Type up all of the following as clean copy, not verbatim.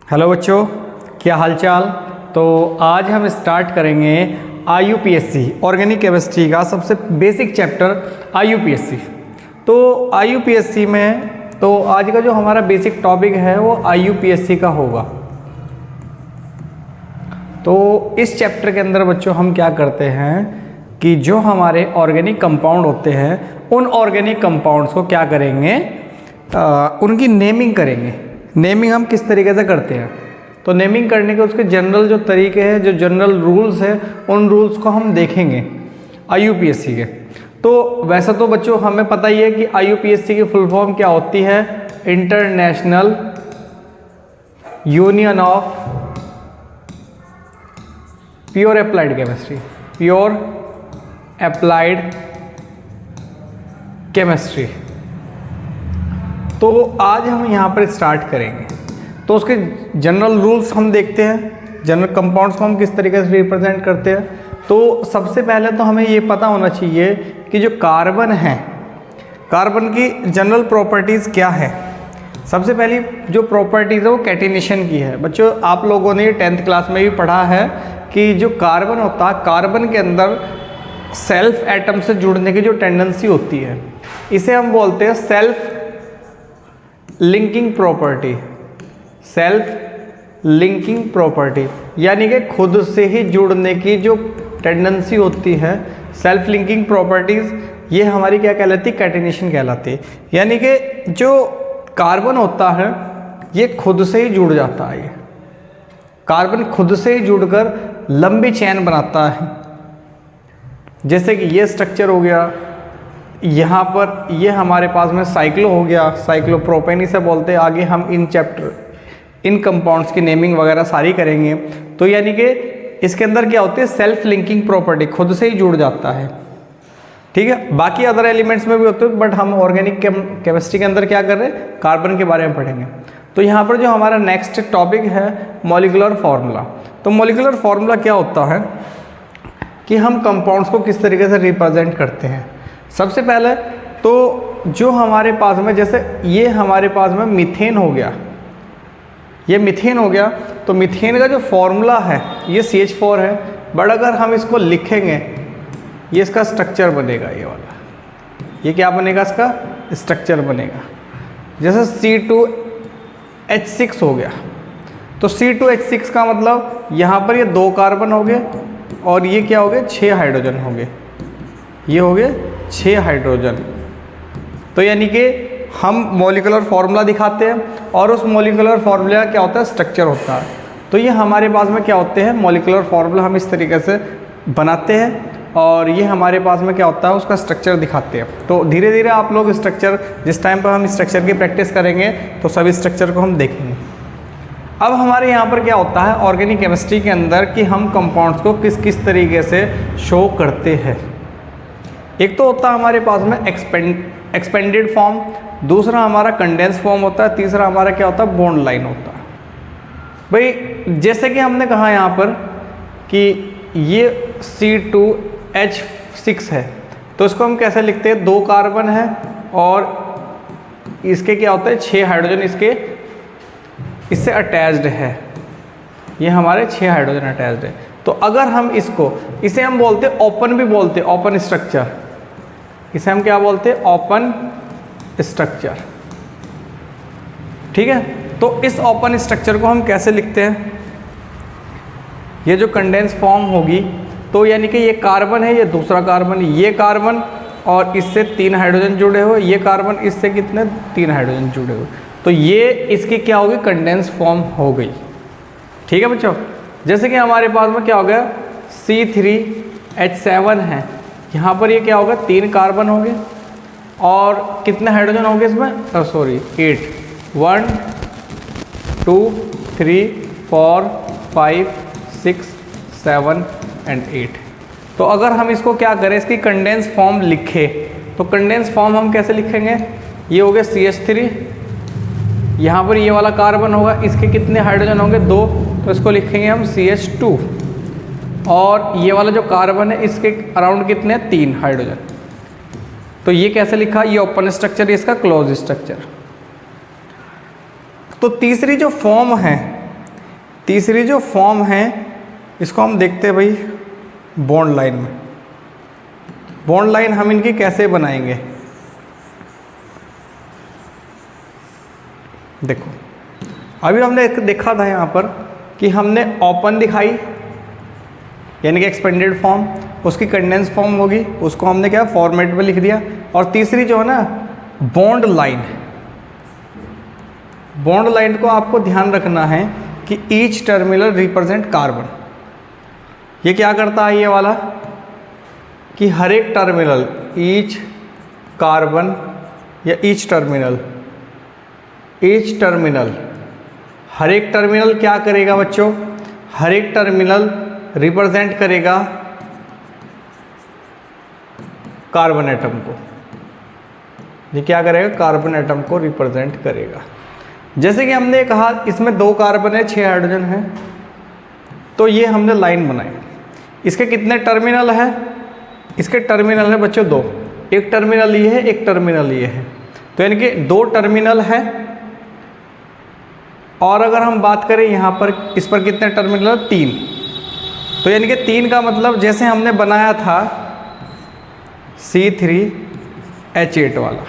Hello बच्चों, क्या हालचाल। तो आज हम स्टार्ट करेंगे IUPAC ऑर्गेनिक केमिस्ट्री का सबसे बेसिक चैप्टर IUPAC। तो IUPAC में तो आज का जो हमारा बेसिक टॉपिक है वो IUPAC का होगा। तो इस चैप्टर के अंदर बच्चों हम क्या करते हैं कि जो हमारे ऑर्गेनिक कंपाउंड होते हैं उन ऑर्गेनिक कंपाउंड्स को क्या करेंगे, उनकी नेमिंग करेंगे। नेमिंग हम किस तरीके से करते हैं, तो नेमिंग करने के उसके जनरल जो तरीके हैं, जो जनरल रूल्स हैं, उन रूल्स को हम देखेंगे IUPAC के। तो वैसे तो बच्चों हमें पता ही है कि IUPAC की फुल फॉर्म क्या होती है, international union of pure applied chemistry, pure applied chemistry. तो आज हम यहाँ पर स्टार्ट करेंगे। तो उसके जनरल रूल्स हम देखते हैं, जनरल कंपाउंड्स को हम किस तरीके से रिप्रेजेंट करते हैं। तो सबसे पहले तो हमें ये पता होना चाहिए कि जो कार्बन है, कार्बन की जनरल प्रॉपर्टीज़ क्या है। सबसे पहली जो प्रॉपर्टीज़ है वो कैटिनेशन की है। बच्चों आप लोगों ने 10th क्लास में भी पढ़ा है कि जो कार्बन होता है, कार्बन के अंदर सेल्फ एटम से जुड़ने की जो टेंडेंसी होती है, इसे हम बोलते हैं self linking property. Self linking property यानी कि खुद से ही जुड़ने की जो टेंडेंसी होती है, सेल्फ लिंकिंग प्रॉपर्टीज़, ये हमारी क्या कहलाती है, कैटिनेशन कहलाती है। यानी कि जो कार्बन होता है ये खुद से ही जुड़ जाता है। ये कार्बन खुद से ही जुड़कर लंबी चेन बनाता है। जैसे कि ये स्ट्रक्चर हो गया, यहाँ पर ये हमारे पास में साइक्लो हो गया, साइक्लोप्रोपेन इसे बोलते हैं। आगे हम इन कंपाउंड्स की नेमिंग वगैरह सारी करेंगे। तो यानी कि इसके अंदर क्या होती है, सेल्फ लिंकिंग प्रॉपर्टी, खुद से ही जुड़ जाता है। ठीक है, बाकी अदर एलिमेंट्स में भी होते हैं, बट हम ऑर्गेनिक केमिस्ट्री के अंदर क्या कर रहे हैं, कार्बन के बारे में पढ़ेंगे। तो यहाँ पर जो हमारा नेक्स्ट टॉपिक है मॉलिक्यूलर फार्मूला। तो मॉलिक्यूलर फार्मूला क्या होता है कि हम कंपाउंड्स को किस तरीके से रिप्रेजेंट करते हैं। सबसे पहले तो जो हमारे पास में, जैसे ये हमारे पास में मीथेन हो गया, ये मीथेन हो गया। तो मीथेन का जो फॉर्मूला है ये CH4 है, बट अगर हम इसको लिखेंगे, ये इसका स्ट्रक्चर बनेगा, ये वाला, ये क्या बनेगा, इसका स्ट्रक्चर बनेगा। जैसे C2H6 हो गया, तो C2H6 का मतलब यहाँ पर ये 2 कार्बन हो गए और ये क्या हो गए, 6 हाइड्रोजन हो गए। ये हो गए 6 हाइड्रोजन। तो यानी कि हम मॉलिक्यूलर फार्मूला दिखाते हैं और उस मॉलिक्यूलर फार्मूला क्या होता है, स्ट्रक्चर होता है। तो ये हमारे पास में क्या होते हैं, मॉलिक्यूलर फार्मूला हम इस तरीके से बनाते हैं और ये हमारे पास में क्या होता है, उसका स्ट्रक्चर दिखाते हैं। तो धीरे धीरे आप लोग स्ट्रक्चर, जिस टाइम पर हम स्ट्रक्चर की प्रैक्टिस करेंगे तो सभी स्ट्रक्चर को हम देखेंगे। अब हमारे यहाँ पर क्या होता है ऑर्गेनिक केमिस्ट्री के अंदर कि हम कंपाउंड्स को किस किस तरीके से शो करते हैं। एक तो होता है हमारे पास में एक्सपेंडेड फॉर्म, दूसरा हमारा कंडेंस फॉर्म होता है, तीसरा हमारा क्या होता है, बॉन्ड लाइन होता है। भाई जैसे कि हमने कहा यहाँ पर कि ये C2H6 है, तो इसको हम कैसे लिखते हैं, 2 कार्बन है और इसके क्या होता है, 6 हाइड्रोजन इससे अटैच्ड है। ये हमारे 6 हाइड्रोजन अटैच्ड है। तो अगर हम इसे हम बोलते हैं ओपन, भी बोलते हैं ओपन स्ट्रक्चर। इसे हम क्या बोलते हैं, ओपन स्ट्रक्चर। ठीक है, तो इस ओपन स्ट्रक्चर को हम कैसे लिखते हैं, ये जो कंडेंस फॉर्म होगी, तो यानी कि ये कार्बन है, ये दूसरा कार्बन, ये कार्बन और इससे 3 हाइड्रोजन जुड़े हुए, ये कार्बन इससे कितने, 3 हाइड्रोजन जुड़े हुए। तो ये इसकी क्या होगी, कंडेंस फॉर्म हो गई। ठीक है बच्चों, जैसे कि हमारे पास में क्या हो गया, C3H7 है, यहाँ पर ये क्या होगा, 3 कार्बन हो गए और कितने हाइड्रोजन हो गए इसमें, 8, 1 2 3 4 5 6 7 and 8। तो अगर हम इसको क्या करें, इसकी कंडेंस फॉर्म लिखे, तो कंडेंस फॉर्म हम कैसे लिखेंगे, ये हो गया CH3, यहाँ पर ये वाला कार्बन होगा, इसके कितने हाइड्रोजन होंगे, 2, तो इसको लिखेंगे हम CH2 और ये वाला जो कार्बन है इसके अराउंड कितने, 3 हाइड्रोजन। तो ये कैसे लिखा, ये ओपन स्ट्रक्चर, ये इसका क्लोज स्ट्रक्चर। तो तीसरी जो फॉर्म है तीसरी जो फॉर्म है इसको हम देखते हैं भाई बॉन्ड लाइन में। बॉन्ड लाइन हम इनकी कैसे बनाएंगे, देखो अभी हमने देखा था यहाँ पर कि हमने ओपन दिखाई यानी कि एक्सपेंडेड फॉर्म, उसकी कंडेंस फॉर्म होगी, उसको हमने क्या फॉर्मेट में लिख दिया। और तीसरी जो है ना बॉन्ड लाइन, बॉन्ड लाइन को आपको ध्यान रखना है कि ईच टर्मिनल रिप्रेजेंट कार्बन। ये क्या करता है ये वाला कि हर एक टर्मिनल ईच कार्बन या ईच टर्मिनल हर एक टर्मिनल क्या करेगा बच्चों, हर एक टर्मिनल रिप्रेजेंट करेगा कार्बन एटम को। ये क्या करेगा, कार्बन एटम को रिप्रेजेंट करेगा। जैसे कि हमने कहा इसमें 2 कार्बन है 6 हाइड्रोजन है, तो ये हमने लाइन बनाई। इसके कितने टर्मिनल है, इसके टर्मिनल है बच्चों 2, एक टर्मिनल ये है एक टर्मिनल ये है, तो यानी कि 2 टर्मिनल है। और अगर हम बात करें यहाँ पर इस पर कितने टर्मिनल, 3, तो यानी कि 3 का मतलब जैसे हमने बनाया था C3H8 वाला,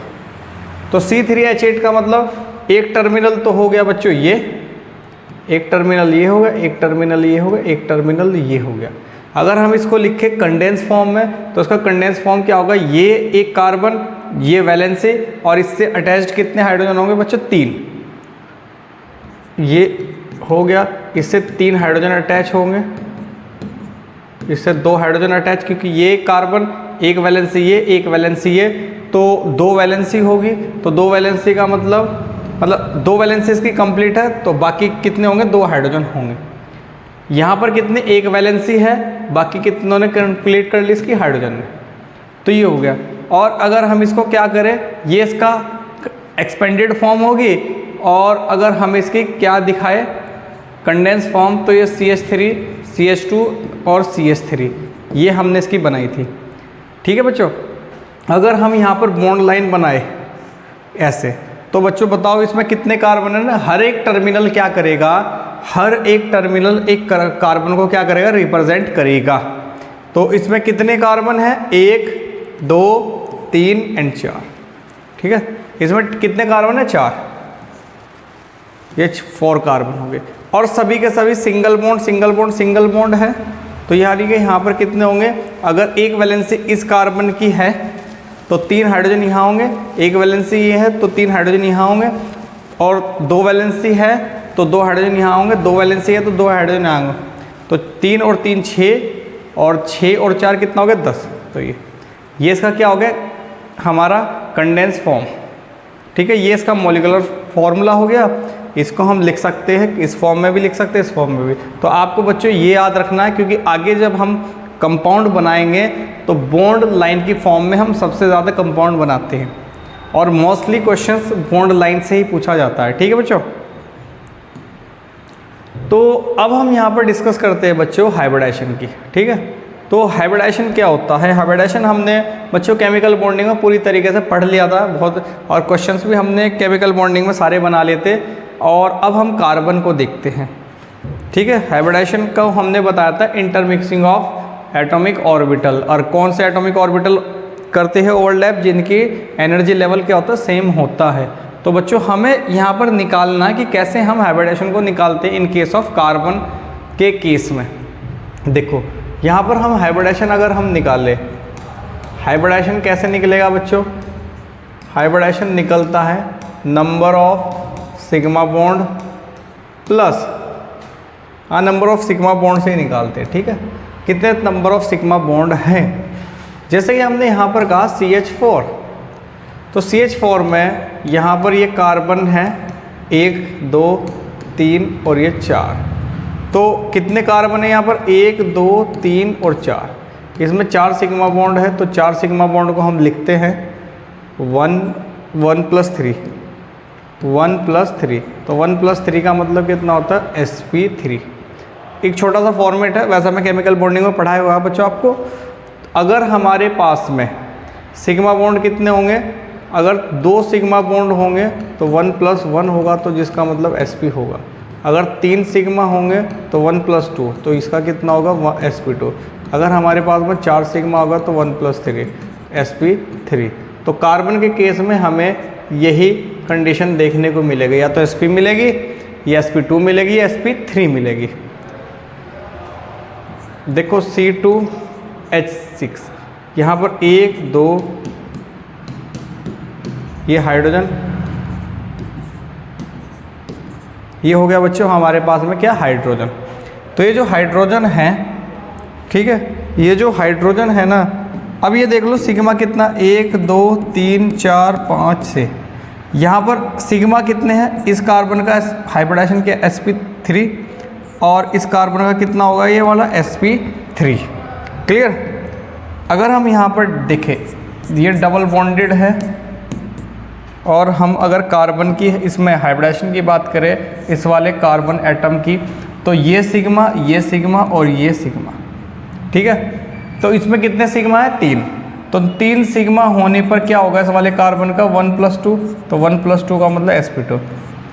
तो C3H8 का मतलब एक टर्मिनल तो हो गया बच्चों ये, एक टर्मिनल ये हो गया, एक टर्मिनल ये हो गया, एक टर्मिनल ये हो गया। अगर हम इसको लिखें कंडेंस फॉर्म में तो उसका कंडेंस फॉर्म क्या होगा, ये एक कार्बन, ये वैलेंसी और इससे अटैच्ड कितने हाइड्रोजन होंगे बच्चों, 3, ये हो गया, इससे 3 हाइड्रोजन अटैच होंगे, इससे 2 हाइड्रोजन अटैच, क्योंकि ये कार्बन एक वैलेंसी ये एक वैलेंसी ये, तो 2 वैलेंसी होगी, तो 2 वैलेंसी का मतलब 2 वैलेंसी इसकी कंप्लीट है, तो बाकी कितने होंगे, 2 हाइड्रोजन होंगे। यहाँ पर कितने, एक वैलेंसी है, बाकी कितनों ने कंप्लीट कर ली इसकी हाइड्रोजन ने, तो ये हो गया। और अगर हम इसको क्या करें, ये इसका एक्सपेंडेड फॉर्म होगी, और अगर हम इसकी क्या दिखाए कंडेंस फॉर्म, तो ये CH3 CH2 और CH3 ये हमने इसकी बनाई थी। ठीक है बच्चों, अगर हम यहाँ पर बॉन्ड लाइन बनाए ऐसे, तो बच्चों बताओ इसमें कितने कार्बन है ना, हर एक टर्मिनल क्या करेगा, हर एक टर्मिनल एक कार्बन को क्या करेगा, रिप्रेजेंट करेगा। तो इसमें कितने कार्बन है, 1 2 3 एंड 4। ठीक है, इसमें कितने कार्बन है, 4, ये 4 कार्बन हो गए। और सभी के सभी single bond single bond single bond है, तो यानी कि यहाँ पर कितने होंगे, अगर एक वैलेंसी इस कार्बन की है तो 3 हाइड्रोजन यहाँ होंगे, एक वैलेंसी ये है तो 3 हाइड्रोजन यहाँ होंगे, और 2 वैलेंसी है तो 2 हाइड्रोजन यहाँ होंगे, 2 वैलेंसी है तो 2 हाइड्रोजन यहाँ होंगे, तो 3 और 3 6, और 6 और 4 कितना हो गया, 10। तो ये इसका क्या हो गया, हमारा कंडेंस फॉर्म। ठीक है, ये इसका मॉलिक्यूलर फॉर्मूला हो गया। इसको हम लिख सकते हैं, इस फॉर्म में भी लिख सकते हैं, इस फॉर्म में भी। तो आपको बच्चों ये याद रखना है, क्योंकि आगे जब हम कंपाउंड बनाएंगे तो बॉन्ड लाइन की फॉर्म में हम सबसे ज़्यादा कंपाउंड बनाते हैं, और मोस्टली क्वेश्चंस बॉन्ड लाइन से ही पूछा जाता है। ठीक है बच्चों, तो अब हम यहाँ पर डिस्कस करते हैं बच्चों हाइब्रिडाइजेशन की। ठीक है, तो हाइब्रिडाइजेशन क्या होता है, हाइब्रिडाइजेशन हमने बच्चों केमिकल बॉन्डिंग में पूरी तरीके से पढ़ लिया था बहुत, और क्वेश्चंस भी हमने केमिकल बॉन्डिंग में सारे बना लिए थे। और अब हम कार्बन को देखते हैं। ठीक है, हाइब्रिडाइजेशन का हमने बताया था इंटरमिक्सिंग ऑफ एटॉमिक ऑर्बिटल, और कौन से एटॉमिक ऑर्बिटल करते हैं ओवरलैप, जिनकी एनर्जी लेवल क्या होता है, सेम होता है। तो बच्चों हमें यहाँ पर निकालना है कि कैसे हम हाइब्रिडाइजेशन को निकालते हैं इन केस ऑफ कार्बन के केस में। देखो यहाँ पर हम हाइब्रिडाइजेशन अगर हम निकालें, हाइब्रिडाइजेशन कैसे निकलेगा बच्चों, हाइब्रिडाइजेशन निकलता है number of sigma bond plus number of sigma bond से ही निकालते हैं। ठीक है, कितने नंबर ऑफ सिग्मा बॉन्ड हैं, जैसे कि हमने यहाँ पर कहा CH4, तो CH4 में यहाँ पर ये कार्बन है 1 2 3 और ये 4, तो कितने कार्बन है यहाँ पर, 1 2 3 और 4। इसमें 4 सिग्मा बॉन्ड है, तो 4 सिग्मा बॉन्ड को हम लिखते हैं 1 + 3 1 + 3, तो 1 + 3 का मतलब कितना होता है, sp3। एक छोटा सा फॉर्मेट है, वैसा मैं केमिकल बॉन्डिंग में पढ़ाया हुआ है बच्चों आपको। अगर हमारे पास में सिग्मा बॉन्ड कितने होंगे, अगर 2 सिग्मा बॉन्ड होंगे तो 1 + 1 होगा, तो जिसका मतलब sp होगा। अगर 3 सिग्मा होंगे तो 1 + 2, तो इसका कितना होगा sp2। अगर हमारे पास में 4 सिग्मा होगा तो 1 + 3 sp3। तो कार्बन के केस में हमें यही कंडीशन देखने को मिलेगी, या तो sp मिलेगी, या sp2 मिलेगी, या sp3 मिलेगी। देखो C2H6, यहाँ पर 1 2 ये हाइड्रोजन, ये हो गया बच्चों हमारे पास में क्या, हाइड्रोजन। तो ये जो हाइड्रोजन है, ठीक है, ये जो हाइड्रोजन है ना, अब ये देख लो सिग्मा कितना, 1 2 3 4 5 6, यहाँ पर सिग्मा कितने हैं, इस कार्बन का हाइब्रिडाइजेशन किया sp3, और इस कार्बन का कितना होगा ये वाला sp3। क्लियर। अगर हम यहाँ पर देखें, ये डबल बॉन्डेड है, और हम अगर कार्बन की इसमें हाइब्रिडाइजेशन की बात करें इस वाले कार्बन एटम की, तो ये सिग्मा और ये सिग्मा, ठीक है। तो इसमें कितने सिग्मा है, 3। तो 3 सिग्मा होने पर क्या होगा इस वाले कार्बन का, 1 + 2, तो 1 + 2 का मतलब sp2।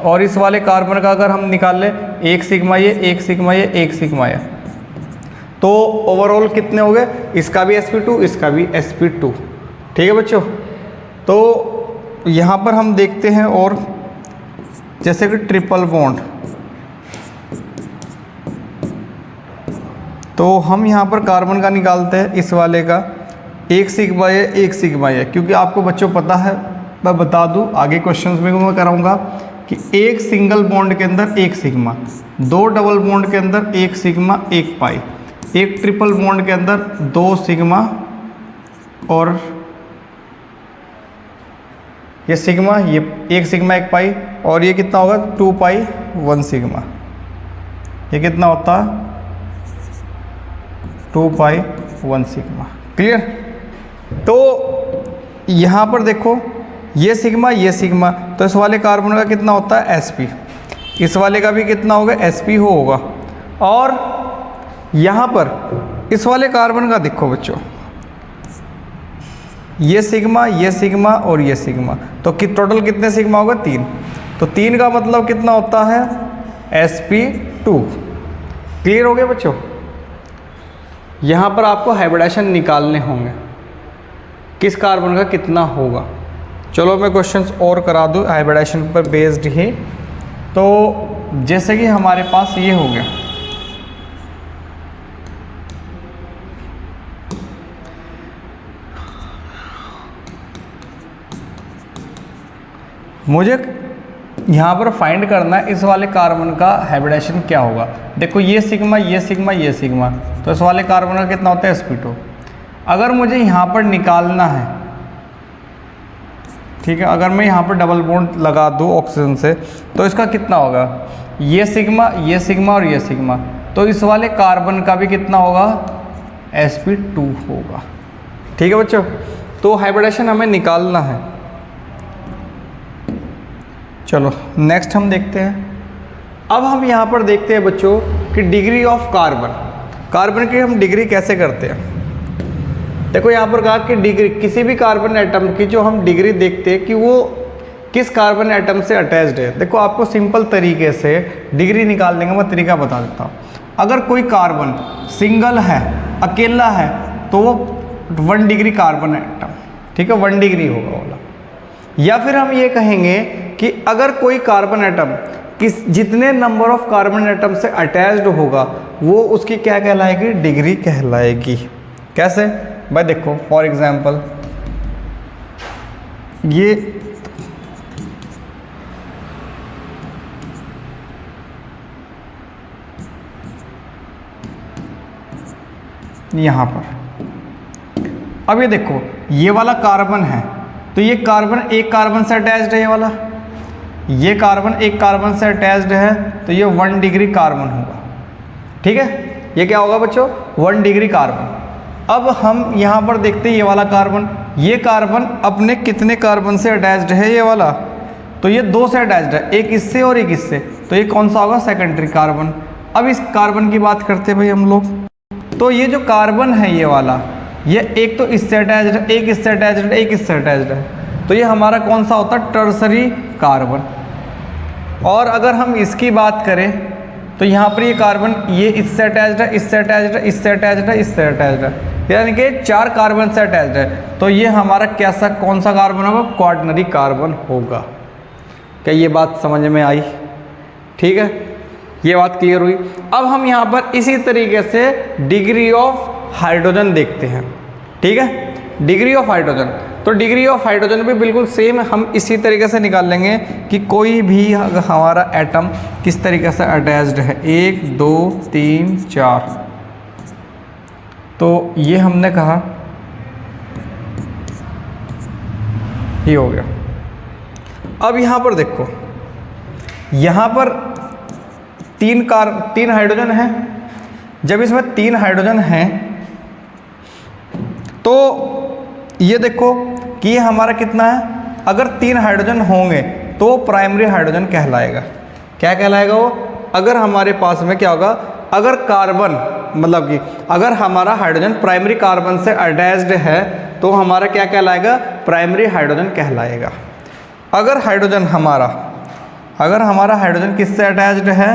और इस वाले कार्बन का अगर हम निकाल लें, 1 सिग्मा ये, 1 सिग्मा ये, 1 सिग्मा ये, तो ओवरऑल कितने हो गए, इसका भी sp2, इसका भी sp2। ठीक है बच्चों। तो यहाँ पर हम देखते हैं, और जैसे कि ट्रिपल बॉन्ड, तो हम यहाँ पर कार्बन का निकालते हैं, इस वाले का 1 सिग्मा ये, 1 सिग्मा ये, क्योंकि आपको बच्चों पता है, मैं बता दूँ आगे क्वेश्चंस में मैं कराऊंगा कि 1 सिंगल बॉन्ड के अंदर 1 सिग्मा, 2 डबल बॉन्ड के अंदर 1 सिग्मा 1 पाई, 1 ट्रिपल बॉन्ड के अंदर 2 सिग्मा, और ये सिग्मा, ये 1 सिग्मा 1 पाई, और ये कितना होगा 2 पाई 1 सिग्मा, ये कितना होता है 2 पाई 1 सिग्मा। क्लियर। तो यहाँ पर देखो ये सिग्मा, तो इस वाले कार्बन का कितना होता है sp, इस वाले का भी कितना होगा sp होगा। और यहाँ पर इस वाले कार्बन का देखो बच्चों, ये सिग्मा और ये सिग्मा, तो टोटल कितने सिग्मा होगा, 3। तो 3 का मतलब कितना होता है sp2। क्लियर हो गया बच्चों। यहाँ पर आपको हाइब्रिडाइजेशन निकालने होंगे, किस कार्बन का कितना होगा। चलो मैं क्वेश्चंस और करा दूँ हाइब्रिडाइजेशन पर बेस्ड ही। तो जैसे कि हमारे पास ये हो गया, मुझे यहाँ पर फाइंड करना है इस वाले कार्बन का हाइब्रिडाइजेशन क्या होगा। देखो ये सिग्मा, तो इस वाले कार्बन का कितना होता है sp2। अगर मुझे यहाँ पर निकालना है, ठीक है, अगर मैं यहाँ पर डबल बॉन्ड लगा दूँ ऑक्सीजन से, तो इसका कितना होगा, ये सिग्मा और ये सिग्मा, तो इस वाले कार्बन का भी कितना होगा sp2 होगा। ठीक है बच्चों। तो हाइब्रिडाइजेशन हमें निकालना है। चलो नेक्स्ट हम देखते हैं। अब हम यहाँ पर देखते हैं बच्चों कि डिग्री ऑफ कार्बन की हम डिग्री कैसे करते हैं। देखो यहाँ पर कहा कि डिग्री किसी भी कार्बन एटम की जो हम डिग्री देखते हैं कि वो किस कार्बन एटम से अटैच्ड है। देखो आपको सिंपल तरीके से डिग्री निकालने का मैं तरीका बता देता हूँ। अगर कोई कार्बन सिंगल है, अकेला है, तो वो 1 डिग्री कार्बन एटम, ठीक है, 1 डिग्री होगा वाला। या फिर हम ये कहेंगे कि अगर कोई कार्बन एटम जितने नंबर ऑफ कार्बन एटम से अटैच्ड होगा वो उसकी क्या कहलाएगी, डिग्री कहलाएगी। कैसे भाई, देखो फॉर एग्जांपल ये यहाँ पर, अब ये देखो ये वाला कार्बन है, तो ये कार्बन एक कार्बन से अटैच्ड है, ये वाला, ये कार्बन एक कार्बन से अटैच्ड है, तो ये 1 डिग्री कार्बन होगा। ठीक है, ये क्या होगा बच्चों, 1 डिग्री कार्बन। अब हम यहाँ पर देखते हैं ये वाला कार्बन, ये कार्बन अपने कितने कार्बन से अटैच्ड है, ये वाला, तो ये 2 से अटैच्ड है, एक इससे और एक इससे, तो ये कौन सा होगा, सेकेंडरी कार्बन। अब इस कार्बन की बात करते हैं भाई हम लोग, तो ये जो कार्बन है ये वाला, ये एक तो इससे अटैच्ड है, एक इससे अटैच्ड है, एक इससे अटैच्ड है, तो ये हमारा कौन सा होता है, टर्सरी कार्बन। और अगर हम इसकी बात करें तो यहाँ पर ये कार्बन ये इससे अटैच्ड है, इससे अटैच्ड है, इससे अटैच्ड है, इससे अटैच्ड है, यानी कि 4 कार्बन से अटैच्ड है। तो ये हमारा कैसा कौन सा कार्बन होगा? क्वाaternary कार्बन होगा। क्या ये बात समझ में आई? ठीक है, ये बात क्लियर हुई। अब हम यहाँ पर इसी तरीके से डिग्री ऑफ हाइड्रोजन देखते हैं। ठीक है, डिग्री ऑफ हाइड्रोजन, तो डिग्री ऑफ हाइड्रोजन भी बिल्कुल सेम हम इसी तरीके से निकाल लेंगे कि कोई भी हमारा एटम किस तरीके से अटैच्ड है, 1 2 3 4। तो ये हमने कहा ये हो गया। अब यहाँ पर देखो, यहाँ पर 3 हाइड्रोजन है। जब इसमें 3 हाइड्रोजन हैं तो ये देखो कि ये हमारा कितना है, अगर 3 हाइड्रोजन होंगे तो प्राइमरी हाइड्रोजन कहलाएगा। क्या कहलाएगा वो? अगर हमारे पास में क्या होगा, अगर कार्बन मतलब कि अगर हमारा हाइड्रोजन प्राइमरी कार्बन से अटैच्ड है तो हमारा क्या कहलाएगा? प्राइमरी हाइड्रोजन कहलाएगा। अगर हमारा हाइड्रोजन किससे अटैच्ड है?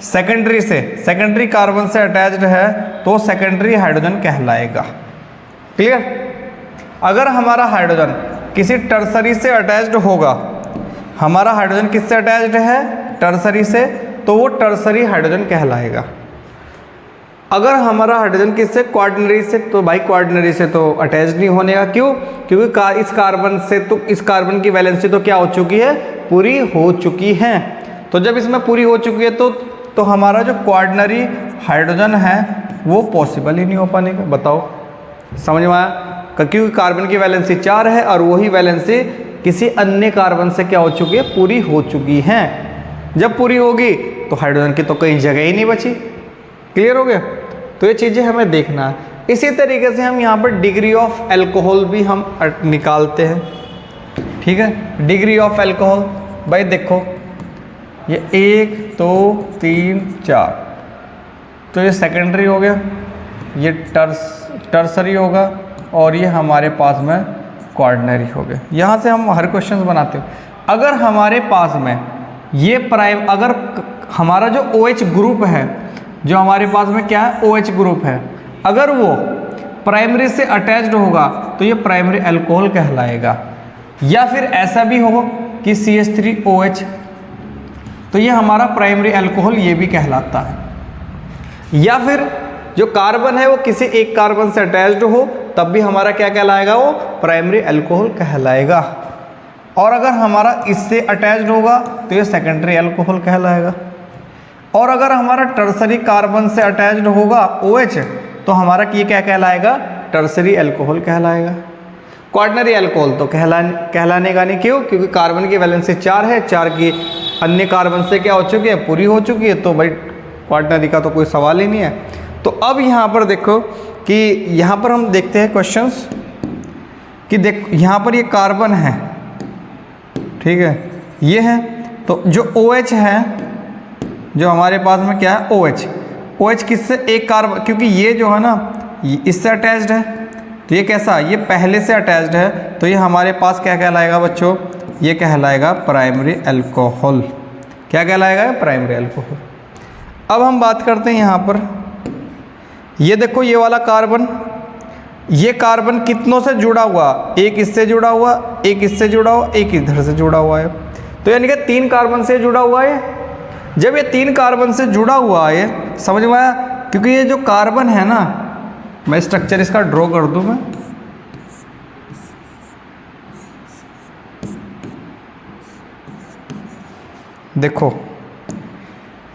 सेकेंडरी से, सेकेंडरी कार्बन से अटैच्ड है तो सेकेंडरी हाइड्रोजन कहलाएगा। क्लियर? अगर हमारा हाइड्रोजन किसी टर्सरी से अटैच्ड होगा, हमारा हाइड्रोजन किससे अटैच्ड है? टर्सरी से, तो वो टर्सरी हाइड्रोजन कहलाएगा। अगर हमारा हाइड्रोजन किससे? क्वाaternary से, तो भाई क्वाaternary से तो अटैच नहीं होने का। क्यों? क्योंकि इस कार्बन से तो इस कार्बन की वैलेंसी तो क्या हो चुकी है? पूरी हो चुकी है। तो जब इसमें पूरी हो चुकी है तो हमारा जो क्वाaternary हाइड्रोजन है वो पॉसिबल ही नहीं हो पाने का। बताओ, समझ में आया? क्योंकि कार्बन की वैलेंसी 4 है और वही वैलेंसी किसी अन्य कार्बन से क्या हो चुकी है? पूरी हो चुकी है। जब पूरी होगी तो हाइड्रोजन की तो कहीं जगह ही नहीं बची। क्लियर हो गया? तो ये चीज़ें हमें देखना है। इसी तरीके से हम यहाँ पर डिग्री ऑफ एल्कोहल भी हम निकालते हैं। ठीक है, डिग्री ऑफ एल्कोहल भाई देखो, ये 1 2 3 4, तो ये सेकेंडरी हो गया, ये टर्सरी होगा और ये हमारे पास में क्वाaternary हो गया। यहाँ से हम हर क्वेश्चन बनाते हैं। अगर हमारे पास में ये अगर हमारा जो OH ग्रुप है, जो हमारे पास में क्या है? OH ग्रुप है, अगर वो प्राइमरी से अटैच्ड होगा तो ये प्राइमरी अल्कोहल कहलाएगा। या फिर ऐसा भी हो कि CH3OH, तो ये हमारा प्राइमरी अल्कोहल ये भी कहलाता है। या फिर जो कार्बन है वो किसी एक कार्बन से अटैच्ड हो तब भी हमारा क्या कहलाएगा? वो प्राइमरी अल्कोहल कहलाएगा। और अगर हमारा इससे अटैच्ड होगा तो ये सेकेंडरी अल्कोहल कहलाएगा। और अगर हमारा टर्सरी कार्बन से अटैच्ड होगा OH, तो हमारा ये क्या कहलाएगा? टर्सरी अल्कोहल कहलाएगा। क्वाaternary अल्कोहल तो कहलाने का नहीं। क्यों? क्योंकि कार्बन की वैलेंसी 4 है, 4 की अन्य कार्बन से क्या हो चुकी है? पूरी हो चुकी है। तो भाई क्वाaternary का तो कोई सवाल ही नहीं है। तो अब यहाँ पर देखो कि यहाँ पर हम देखते हैं क्वेश्चंस कि देखो यहाँ पर ये कार्बन है, ठीक है, ये है, तो जो OH है, जो हमारे पास में क्या है? OH किससे? एक कार्बन, क्योंकि ये जो है ना इससे अटैच्ड है, तो ये कैसा? ये पहले से अटैच्ड है, तो ये हमारे पास क्या कहलाएगा बच्चों? ये कहलाएगा प्राइमरी अल्कोहल। क्या कहलाएगा? Primary alcohol. अब हम बात करते हैं यहाँ पर, ये देखो ये वाला कार्बन, ये कार्बन कितनों से जुड़ा हुआ? एक इससे जुड़ा हुआ, एक इससे जुड़ा हुआ, एक इधर से जुड़ा हुआ है। तो यानी कि 3 कार्बन से जुड़ा हुआ है। जब ये 3 कार्बन से जुड़ा हुआ है, समझ में आया? क्योंकि ये जो कार्बन है ना, मैं स्ट्रक्चर इसका ड्रॉ कर दूं मैं, देखो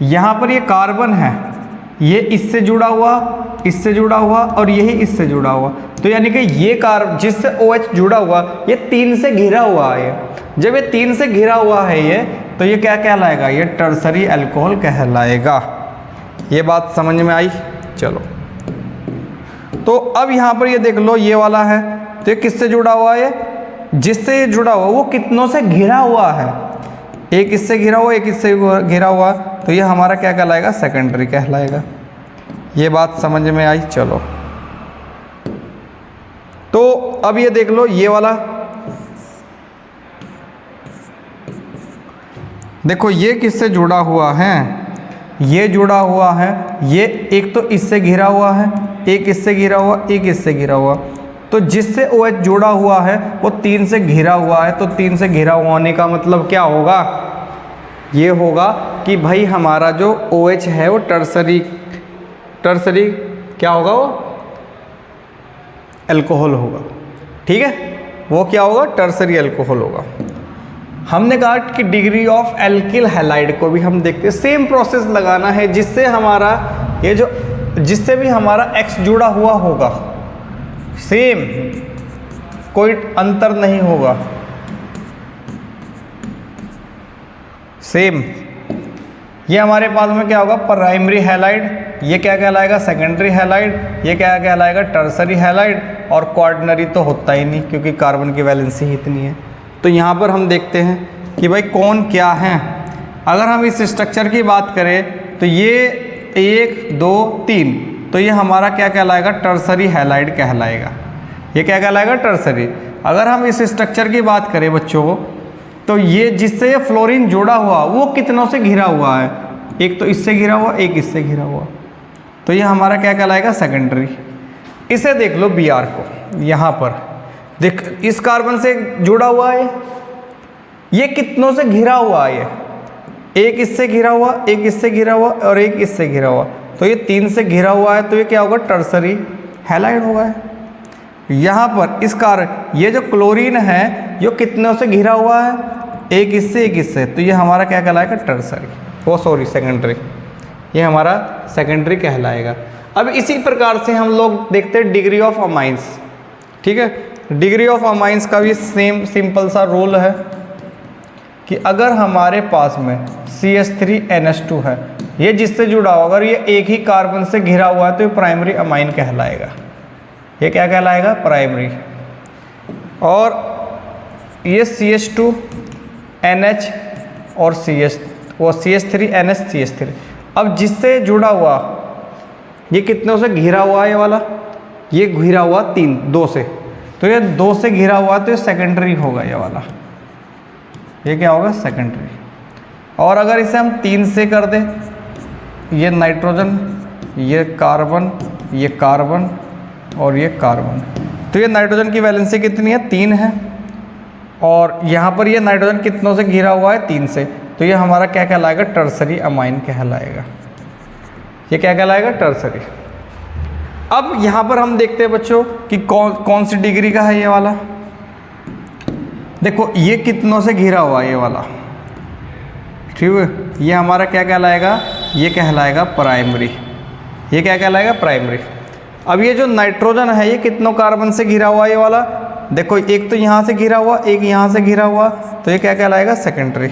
यहाँ पर ये कार्बन है, ये इससे जुड़ा हुआ, इससे जुड़ा हुआ और यही इससे जुड़ा हुआ। तो यानी कि ये जिससे OH जुड़ा हुआ ये 3 से घिरा हुआ है। जब ये 3 से घिरा हुआ है ये, तो ये क्या कहलाएगा? ये टर्सरी अल्कोहल कहलाएगा। ये बात समझ में आई? चलो, तो अब यहाँ पर ये देख लो, ये वाला है, तो ये किससे जुड़ा हुआ है? जिससे ये जुड़ा हुआ वो कितनों से घिरा हुआ है? एक इससे घिरा हुआ, एक इससे घिरा हुआ, तो ये हमारा क्या कहलाएगा? सेकेंडरी कहलाएगा। ये बात समझ में आई? चलो, तो अब ये देख लो, ये वाला देखो ये किससे जुड़ा हुआ है, ये जुड़ा हुआ है, ये एक तो इससे घिरा हुआ है, एक इससे घिरा हुआ, एक इससे घिरा हुआ। तो जिससे OH जुड़ा हुआ है वो 3 से घिरा हुआ है। तो 3 से घिरा होने का मतलब क्या होगा, ये होगा कि भाई हमारा जो OH है वो टर्सरी क्या होगा, वो अल्कोहल होगा। ठीक है, वो क्या होगा, टर्सरी अल्कोहल होगा। हमने कहा कि डिग्री ऑफ एल्किल हैलाइड को भी हम देखते हैं, सेम प्रोसेस लगाना है जिससे हमारा ये जो जिससे भी हमारा X जुड़ा हुआ होगा, सेम, कोई अंतर नहीं होगा, सेम। ये हमारे पास में क्या होगा, प्राइमरी हैलाइड, ये क्या कहलाएगा, सेकेंडरी हैलाइड, ये क्या कहलाएगा, टर्सरी हैलाइड। और क्वार्टनरी तो होता ही नहीं क्योंकि कार्बन की वैलेंसी ही इतनी है। तो यहाँ पर हम देखते हैं कि भाई कौन क्या है। अगर हम इस स्ट्रक्चर की बात करें तो ये 1 2 3, तो ये हमारा क्या कहलाएगा, टर्सरी हैलाइड कहलाएगा। ये क्या कहलाएगा, टर्सरी। अगर हम इस स्ट्रक्चर की बात करें बच्चों, तो ये जिससे ये फ्लोरीन जुड़ा हुआ वो कितनों से घिरा हुआ है, एक तो इससे घिरा हुआ, एक इससे घिरा हुआ। तो ये हमारा क्या कहलाएगा, सेकेंडरी। इसे देख लो Br को, यहाँ पर देख, इस कार्बन से जुड़ा हुआ है, ये कितनों से घिरा हुआ है, ये एक इससे घिरा हुआ, एक इससे घिरा हुआ और एक इससे घिरा हुआ। तो ये 3 से घिरा हुआ है, तो ये क्या होगा, टर्सरी हैलाइड होगा। यहाँ पर इस कारण ये जो क्लोरीन है ये कितनों से घिरा हुआ है, एक इससे एक इससे, तो ये हमारा क्या कहलाएगा, टर्सरी, सेकेंडरी। ये हमारा सेकेंडरी कहलाएगा। अब इसी प्रकार से हम लोग देखते हैं डिग्री ऑफ अमाइंस। ठीक है, डिग्री ऑफ अमाइंस का भी सेम सिंपल सा रूल है कि अगर हमारे पास में CH3NH2 है, ये जिससे जुड़ा हुआ, अगर ये एक ही कार्बन से घिरा हुआ है तो ये प्राइमरी अमाइन कहलाएगा। ये क्या कहलाएगा, प्राइमरी। और ये CH2NH और CH3NH CH3। अब जिससे जुड़ा हुआ ये कितनों से घिरा हुआ है, ये वाला, ये घिरा हुआ 2 से, तो ये 2 से घिरा हुआ तो ये सेकेंडरी होगा। ये वाला ये क्या होगा, सेकेंडरी। और अगर इसे हम 3 से कर दें, ये नाइट्रोजन, ये कार्बन, ये कार्बन और ये कार्बन, तो ये नाइट्रोजन की वैलेंसी कितनी है, 3 है। और यहाँ पर ये नाइट्रोजन कितनों से घिरा हुआ है, 3 से, तो ये हमारा क्या कहलाएगा, टर्सरी अमाइन कहलाएगा। ये क्या कहलाएगा, टर्सरी। अब यहाँ पर हम देखते हैं बच्चों कि कौन सी डिग्री का है ये वाला। देखो ये कितनों से घिरा हुआ है, ये वाला, ठीक है, ये हमारा क्या कहलाएगा, ये कहलाएगा प्राइमरी। ये क्या कहलाएगा, प्राइमरी। अब ये जो नाइट्रोजन है ये कितनों कार्बन से घिरा हुआ है, ये वाला, देखो एक तो यहाँ से घिरा हुआ, एक यहाँ से घिरा हुआ, तो ये क्या कहलाएगा, सेकेंडरी।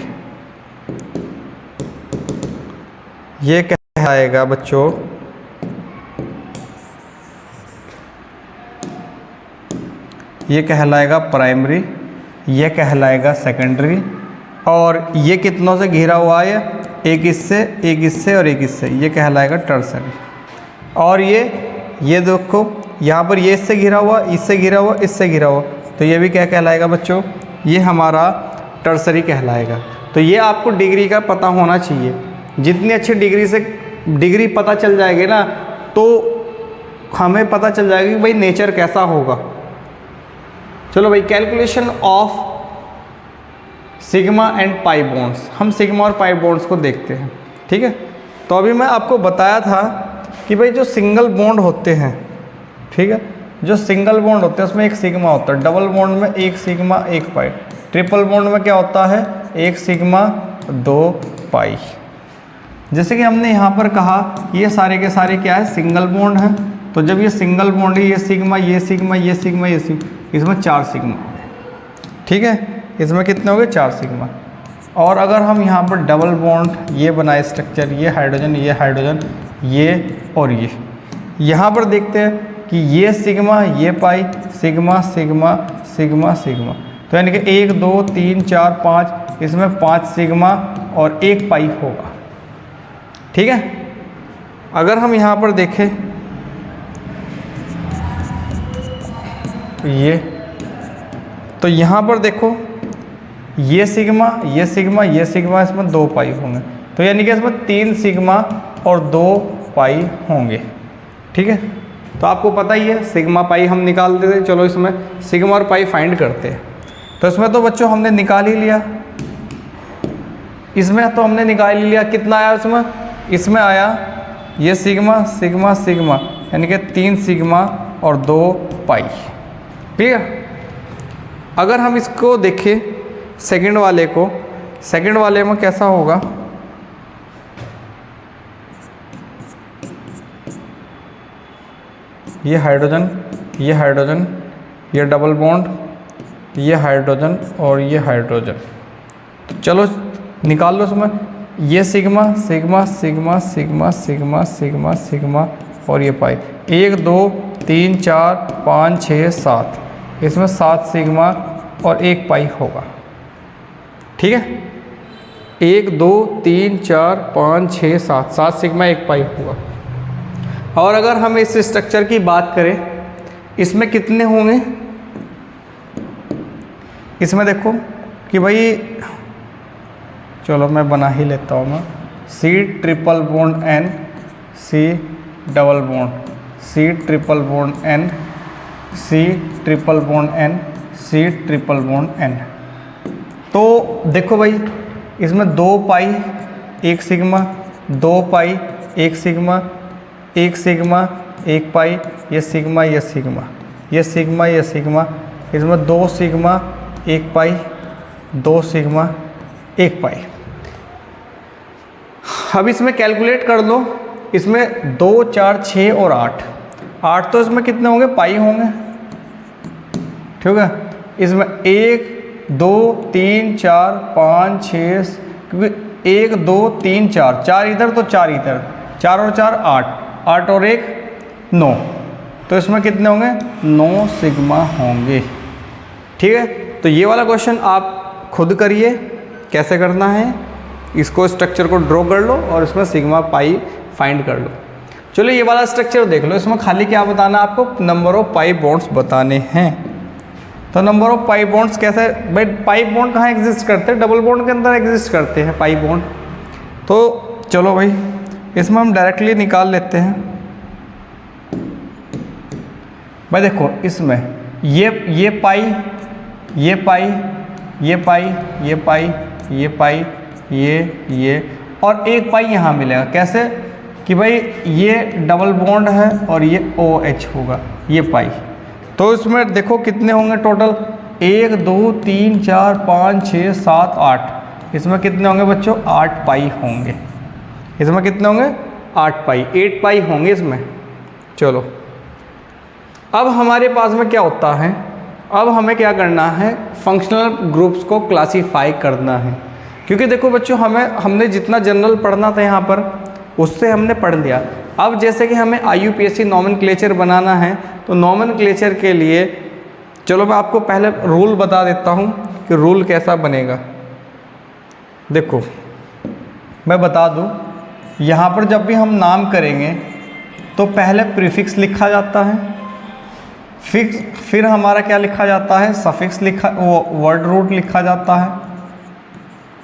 ये कहलाएगा बच्चों ये कहलाएगा प्राइमरी, ये कहलाएगा सेकेंडरी। और ये कितनों से घिरा हुआ है, एक इससे और एक इससे, ये कहलाएगा टर्सरी। और ये देखो यहाँ पर ये इससे घिरा हुआ, इससे घिरा हुआ, इससे घिरा हुआ, तो ये भी क्या कहलाएगा बच्चों, ये हमारा टर्सरी कहलाएगा। तो ये आपको डिग्री का पता होना चाहिए। जितनी अच्छी डिग्री पता चल जाएगी ना, तो हमें पता चल जाएगा कि भाई नेचर कैसा होगा। चलो भाई, calculation of sigma and pi bonds, हम सिग्मा और पाई बॉन्ड्स को देखते हैं। ठीक है, तो अभी मैं आपको बताया था कि भाई जो सिंगल बॉन्ड होते हैं, ठीक है, जो सिंगल बॉन्ड होते हैं उसमें एक सिग्मा होता है, डबल बॉन्ड में एक सिग्मा एक पाई, ट्रिपल बॉन्ड में क्या होता है, एक सिग्मा 2 पाई। जैसे कि हमने यहाँ पर कहा ये सारे के सारे क्या है, सिंगल बॉन्ड है। तो जब ये सिंगल बॉन्ड है, ये सिग्मा, ये सिग्मा, ये सिग्मा, ये सिग्मा, इसमें 4 सिग्मा, ठीक है, इसमें कितने हो गए, 4 सिग्मा। और अगर हम यहाँ पर डबल बॉन्ड ये बनाए स्ट्रक्चर, ये हाइड्रोजन, ये हाइड्रोजन, ये और ये, यहाँ पर देखते हैं कि ये सिग्मा, ये पाई, सिग्मा सिग्मा सिग्मा सिग्मा, तो यानी कि 1 2 3 4 5, इसमें 5 सिग्मा और 1 पाई होगा। ठीक है, अगर हम यहाँ पर देखें ये, तो यहाँ पर देखो ये सिग्मा, ये सिग्मा, ये सिग्मा, इसमें 2 पाई होंगे। तो यानी कि इसमें 3 सिग्मा और 2 पाई होंगे। ठीक है, तो आपको पता ही है सिग्मा पाई हम निकाल देते थे। चलो इसमें सिग्मा और पाई फाइंड करते हैं। तो इसमें तो बच्चों हमने निकाल ही लिया, इसमें तो हमने निकाल ही लिया। कितना आया इसमें? इसमें आया ये सिग्मा सिग्मा सिग्मा, यानी कि 3 सिग्मा और 2 पाई। क्लियर? अगर हम इसको देखें सेकंड वाले को, सेकंड वाले में कैसा होगा? ये हाइड्रोजन, ये हाइड्रोजन, ये डबल बॉन्ड, ये हाइड्रोजन और ये हाइड्रोजन। तो चलो निकाल लो इसमें। ये sigma sigma sigma sigma sigma sigma sigma और ये पाई। 1 2 3 4 5 6 7, इसमें 7 सिग्मा और 1 पाई होगा। ठीक है, 1 2 3 4 5 6 7, 7 सिग्मा 1 पाई होगा। और अगर हम इस स्ट्रक्चर की बात करें, इसमें कितने होंगे? इसमें देखो कि भाई, चलो मैं बना ही लेता हूँ मैं। C triple bond N, C double bond, C triple bond N, C triple bond N, C triple bond N। तो देखो भाई, इसमें 2 पाई 1 सिग्मा, 2 पाई 1 सिग्मा, 1 सिग्मा 1 पाई, ये सिग्मा ये सिग्मा, ये सिग्मा ये सिग्मा, इसमें 2 सिग्मा 1 पाई, 2 सिग्मा 1 पाई। अब इसमें कैलकुलेट कर लो, इसमें 2 4 6 और 8, 8 तो इसमें कितने होंगे? पाई होंगे। ठीक है, इसमें 1 2 3 4 5 6, क्योंकि 1 2 3 4, 4 इधर तो 4 इधर, 4 और 4 8, 8 और 1 9, तो इसमें कितने होंगे? 9 सिग्मा होंगे। ठीक है, तो ये वाला क्वेश्चन आप खुद करिए कैसे करना है, इसको स्ट्रक्चर को ड्रॉ कर लो और इसमें सिग्मा पाई फाइंड कर लो। चलो ये वाला स्ट्रक्चर देख लो, इसमें खाली क्या बताना है आपको? नंबर ऑफ पाई बॉन्ड्स बताने हैं। तो नंबर ऑफ पाई बॉन्ड्स कैसे? भाई पाई बॉन्ड कहाँ एग्जिस्ट करते हैं? डबल बॉन्ड के अंदर एग्जिस्ट करते हैं पाई बॉन्ड। तो चलो भाई, इसमें हम डायरेक्टली निकाल लेते हैं। भाई देखो, इसमें ये पाई, ये पाई, ये पाई, ये पाई, ये पाई, ये और 1 पाई यहाँ मिलेगा। कैसे? कि भाई ये डबल बॉन्ड है और ये OH होगा, ये पाई। तो इसमें देखो कितने होंगे टोटल? 1 2 3 4 5 6 7 8, इसमें कितने होंगे बच्चों? 8 पाई होंगे। इसमें कितने होंगे? 8 पाई, 8 पाई होंगे इसमें। चलो अब हमारे पास में क्या होता है? अब हमें क्या करना है? फंक्शनल ग्रुप्स को क्लासीफाई करना है। क्योंकि देखो बच्चों, हमने जितना जनरल पढ़ना था यहाँ पर, उससे हमने पढ़ लिया। अब जैसे कि हमें IUPAC नॉमेनक्लेचर बनाना है, तो नॉमेनक्लेचर के लिए चलो मैं आपको पहले रूल बता देता हूँ कि रूल कैसा बनेगा। देखो मैं बता दूँ, यहाँ पर जब भी हम नाम करेंगे तो पहले प्रीफिक्स लिखा जाता है, फिर हमारा क्या लिखा जाता है? सफिक्स लिखा, वो वर्ड रूट लिखा जाता है,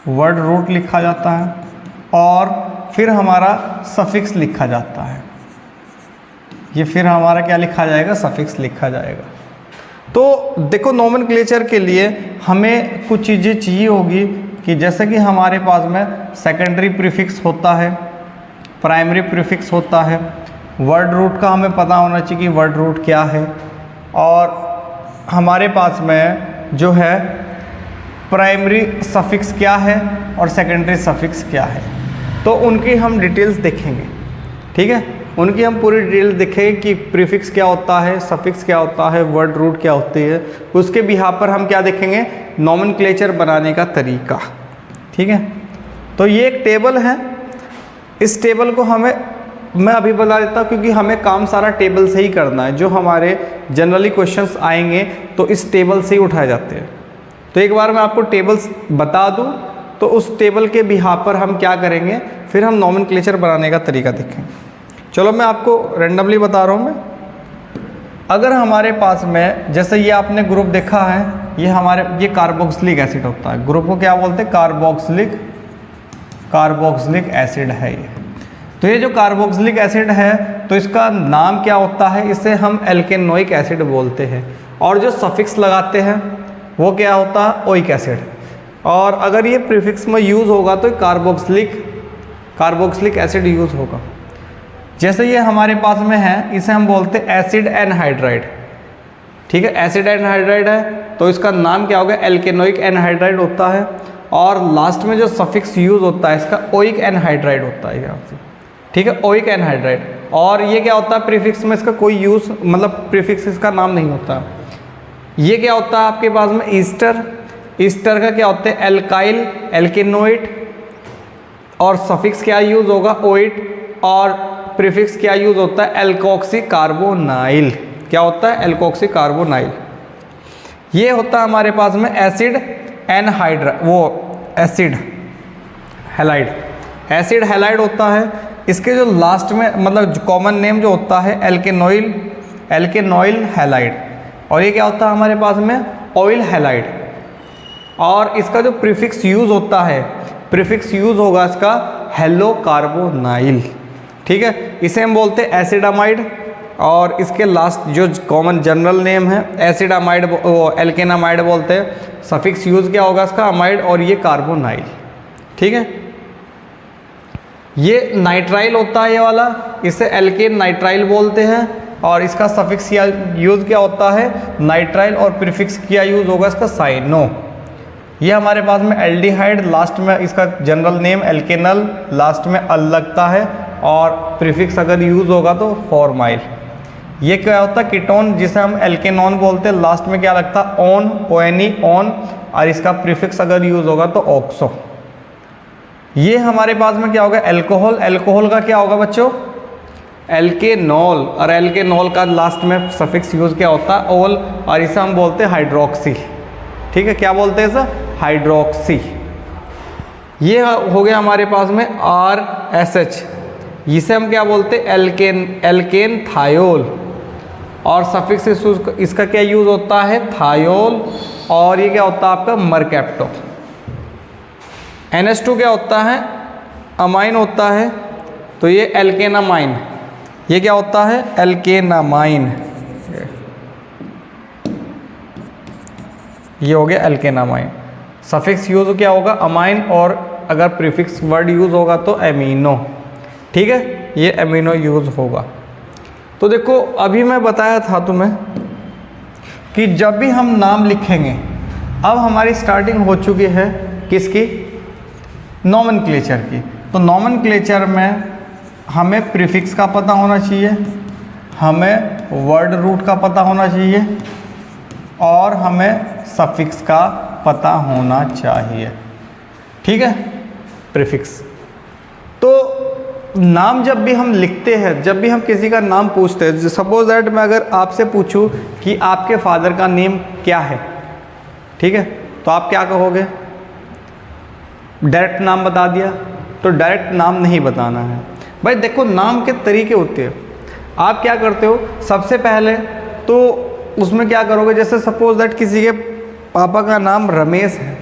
वर्ड रूट लिखा जाता है, और फिर हमारा सफिक्स लिखा जाता है। ये फिर हमारा क्या लिखा जाएगा? सफिक्स लिखा जाएगा। तो देखो नोमेनक्लेचर के लिए हमें कुछ चीज़ें चाहिए होगी कि जैसे कि हमारे पास में सेकेंडरी प्रीफिक्स होता है, प्राइमरी प्रीफिक्स होता है, वर्ड रूट का हमें पता होना चाहिए कि वर्ड रूट क्या है, और हमारे पास में जो है प्राइमरी सफिक्स क्या है और सेकेंडरी सफिक्स क्या है। तो उनकी हम डिटेल्स देखेंगे। ठीक है, उनकी हम पूरी डिटेल्स देखेंगे कि प्रीफिक्स क्या होता है, सफिक्स क्या होता है, वर्ड रूट क्या होती है। उसके बिहाफ पर हम क्या देखेंगे? नॉमेनक्लेचर बनाने का तरीका। ठीक है, तो ये एक टेबल है, इस टेबल को मैं अभी बता देता हूँ क्योंकि हमें काम सारा टेबल से ही करना है। जो हमारे जनरली क्वेश्चंस आएंगे तो इस टेबल से ही उठाए जाते हैं। तो एक बार मैं आपको टेबल्स बता दूँ तो उस टेबल के बिहाफ पर हम क्या करेंगे, फिर हम नॉमेनक्लेचर बनाने का तरीका देखेंगे। चलो मैं आपको रैंडमली बता रहा हूँ। मैं अगर हमारे पास में जैसे ये आपने ग्रुप देखा है, ये ये कार्बोक्सिलिक एसिड होता है। ग्रुप को क्या बोलते हैं? कार्बोक्सिलिक एसिड है ये। तो ये जो कार्बोक्सिलिक एसिड है तो इसका नाम क्या होता है? इसे हम एल्केनोइक एसिड बोलते हैं। और जो सफिक्स लगाते हैं वो क्या होता है? Oic acid. और अगर ये प्रीफिक्स में यूज़ होगा तो कार्बोक्सिलिक एसिड यूज़ होगा। जैसे ये हमारे पास में है, इसे हम बोलते हैं एसिड एनहाइड्राइड। ठीक है, एसिड एनहाइड्राइड है तो इसका नाम क्या होगा? एल्केनोइक एनहाइड्राइड होता है। और लास्ट में जो सफिक्स यूज़ होता है इसका ओइक एनहाइड्राइड होता है यहाँ से। ठीक है, ओइक एनहाइड्राइड। और ये क्या होता है? प्रीफिक्स में इसका कोई यूज़, मतलब प्रीफिक्स इसका नाम नहीं होता। ये क्या होता है आपके पास में? ईस्टर का क्या होता है? एल्काइल, एल्केनोइड। और सफिक्स क्या यूज़ होगा? ओइट। और प्रीफिक्स क्या यूज़ होता है? Alkoxy carbonyl. क्या होता है? Alkoxy carbonyl. ये होता है हमारे पास में एसिड एसिड हैलाइड होता है। इसके जो लास्ट में मतलब कॉमन नेम जो होता है एल्केनॉइल हैलाइड। और ये क्या होता है हमारे पास में? Oil halide. और इसका जो प्रीफिक्स यूज़ होता है, प्रीफिक्स यूज़ होगा इसका हेलो कार्बोनाइल। ठीक है, इसे हम बोलते हैं एसिडामाइड। और इसके लास्ट जो कॉमन जनरल नेम है एसिडामाइड, वो एल्केनामाइड बोलते हैं। सफिक्स यूज़ क्या होगा इसका? अमाइड। और ये कार्बोनाइल। ठीक है, ये नाइट्राइल होता है ये वाला, इसे एल्केन नाइट्राइल बोलते हैं। और इसका सफिक्स या यूज़ क्या होता है? नाइट्राइल। और प्रीफिक्स क्या यूज़ होगा इसका? साइनो। ये हमारे पास में एल्डिहाइड, लास्ट में इसका जनरल नेम एल्केनल, लास्ट में अल लगता है। और प्रीफिक्स अगर यूज़ होगा तो फॉर्माइल। ये क्या होता है? कीटोन, जिसे हम एल्केनॉन बोलते हैं, लास्ट में क्या लगता है? ऑन, ओएनी, ऑन। और इसका प्रीफिक्स अगर यूज़ होगा तो ऑक्सो। ये हमारे पास में क्या होगा? एल्कोहल। एल्कोहल का क्या होगा बच्चों? एल्केनॉल। और एल्केनॉल का लास्ट में सफिक्स यूज़ क्या होता है? ओल। और इसे हम बोलते हैं हाइड्रोक्सी। ठीक है, क्या बोलते हैं इसे? हाइड्रोक्सी। ये हो गया हमारे पास में RSH। इसे हम क्या बोलते हैं? Alkene thiol. और सफिक्स इसका क्या यूज़ होता है? थायोल। और ये क्या होता है आपका? मरकैप्टो। NH2 क्या होता है? अमाइन होता है। तो ये एल्केनामाइन। ये क्या होता है? एल्केनामाइन। ये हो गया एल्केनामाइन। सफिक्स यूज़ क्या होगा? अमाइन। और अगर प्रीफिक्स वर्ड यूज़ होगा तो एमिनो। ठीक है, ये एमिनो यूज़ होगा। तो देखो अभी मैं बताया था तुम्हें कि जब भी हम नाम लिखेंगे, अब हमारी स्टार्टिंग हो चुकी है किसकी? नॉमेनक्लेचर की। तो नॉमेनक्लेचर में हमें प्रीफिक्स का पता होना चाहिए, हमें वर्ड रूट का पता होना चाहिए, और हमें सफिक्स का पता होना चाहिए। ठीक है, प्रीफिक्स। तो नाम जब भी हम लिखते हैं, जब भी हम किसी का नाम पूछते हैं, सपोज दैट मैं अगर आपसे पूछूं कि आपके फादर का नेम क्या है, ठीक है, तो आप क्या कहोगे? डायरेक्ट नाम बता दिया? तो डायरेक्ट नाम नहीं बताना है भाई। देखो नाम के तरीके होते हैं। आप क्या करते हो? सबसे पहले तो उसमें क्या करोगे? जैसे सपोज दैट किसी के पापा का नाम रमेश है,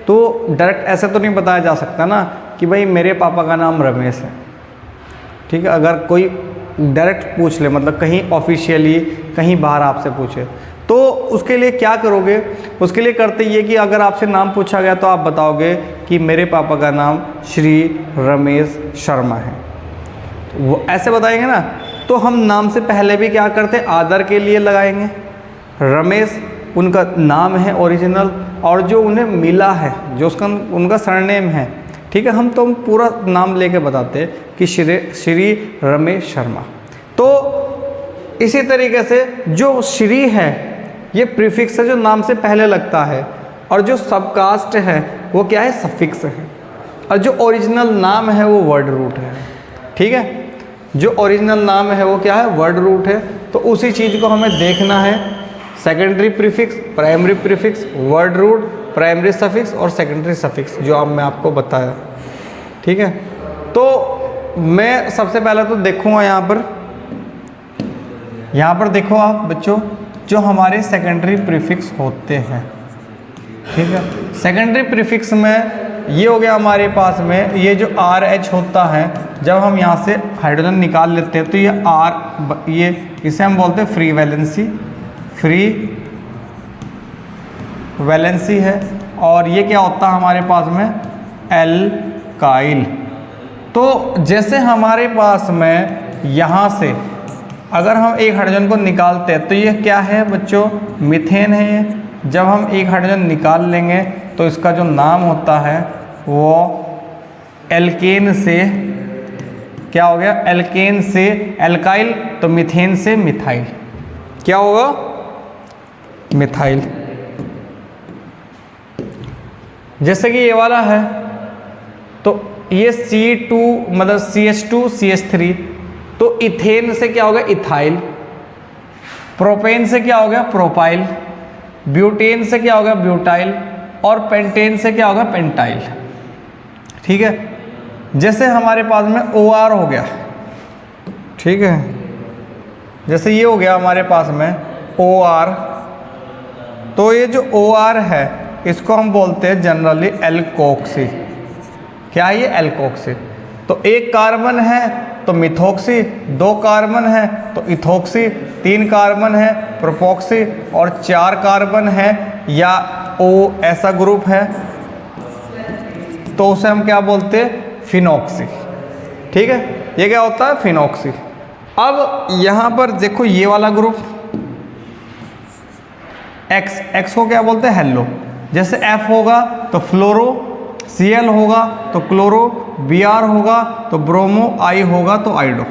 तो डायरेक्ट ऐसे तो नहीं बताया जा सकता ना कि भाई मेरे पापा का नाम रमेश है। ठीक है, अगर कोई डायरेक्ट पूछ ले, मतलब कहीं ऑफिशियली कहीं बाहर आपसे पूछे, तो उसके लिए क्या करोगे? उसके लिए करते ये कि अगर आपसे नाम पूछा गया तो आप बताओगे कि मेरे पापा का नाम श्री रमेश शर्मा है। वो ऐसे बताएंगे ना। तो हम नाम से पहले भी क्या करते हैं? आदर के लिए लगाएंगे। रमेश उनका नाम है ओरिजिनल, और जो उन्हें मिला है, जो उसका उनका सरनेम है, ठीक है, हम तो पूरा नाम लेके बताते हैं कि श्री रमेश शर्मा। तो इसी तरीके से जो श्री है ये प्रीफिक्स है, जो नाम से पहले लगता है, और जो सबकास्ट है वो क्या है? सफिक्स है। और जो ओरिजिनल नाम है वो वर्ड रूट है। ठीक है, जो ओरिजिनल नाम है वो क्या है? वर्ड रूट है। तो उसी चीज़ को हमें देखना है। Secondary prefix, primary prefix, word root, primary suffix और सेकेंडरी सफिक्स, जो अब मैं आपको बताया। ठीक है, तो मैं सबसे पहले तो देखूँगा यहाँ पर देखो आप बच्चों, जो हमारे सेकेंडरी प्रीफिक्स होते हैं। ठीक है, सेकेंडरी प्रीफिक्स में ये हो गया हमारे पास में, ये जो RH होता है, जब हम यहाँ से हाइड्रोजन निकाल लेते हैं तो ये R, ये इसे हम बोलते हैं फ्री वैलेंसी, फ्री वैलेंसी है। और ये क्या होता है हमारे पास में, एल्काइल। तो जैसे हमारे पास में यहाँ से अगर हम एक हाइड्रोजन को निकालते हैं तो ये क्या है बच्चों, मीथेन है ये। जब हम एक हाइड्रोजन निकाल लेंगे तो इसका जो नाम होता है वो एल्केन से क्या हो गया, एल्केन से एल्काइल, तो मीथेन से मिथाइल, क्या होगा, मिथाइल। जैसे कि ये वाला है तो ये C2 मतलब CH2 CH3, तो इथेन से क्या हो गया, इथाइल। प्रोपेन से क्या हो गया, प्रोपाइल। ब्यूटेन से क्या हो गया, ब्यूटाइल। और पेंटेन से क्या होगा, पेंटाइल। ठीक है, जैसे हमारे पास में OR हो गया, ठीक है, जैसे ये हो गया हमारे पास में OR, तो ये जो OR है इसको हम बोलते हैं जनरली एल्कोक्सी। क्या है ये, एल्कोक्सी। तो एक कार्बन है तो मिथोक्सी, दो कार्बन है तो इथोक्सी, तीन कार्बन है प्रोपोक्सी, और चार कार्बन है या O ऐसा ग्रुप है तो उसे हम क्या बोलते हैं, फिनोक्सी। ठीक है, ये क्या होता है, फिनोक्सी। अब यहाँ पर देखो ये वाला ग्रुप X को क्या बोलते हैं, हेलो। जैसे F होगा तो फ्लोरो, Cl होगा तो क्लोरो, Br होगा तो ब्रोमो, I होगा तो आइडो।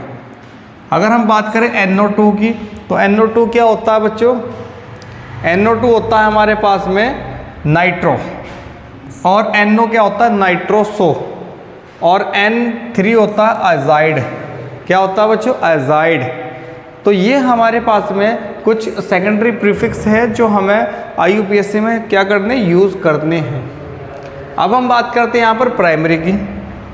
अगर हम बात करें NO2 की तो NO2 क्या होता है बच्चों, NO2 होता है हमारे पास में नाइट्रो, और NO क्या होता है, नाइट्रोसो, और N3 होता है आजाइड। क्या होता है बच्चों, आजाइड। तो ये हमारे पास में कुछ सेकेंडरी प्रीफिक्स है जो हमें IUPAC में क्या करने, यूज़ करने हैं। अब हम बात करते हैं यहाँ पर प्राइमरी की।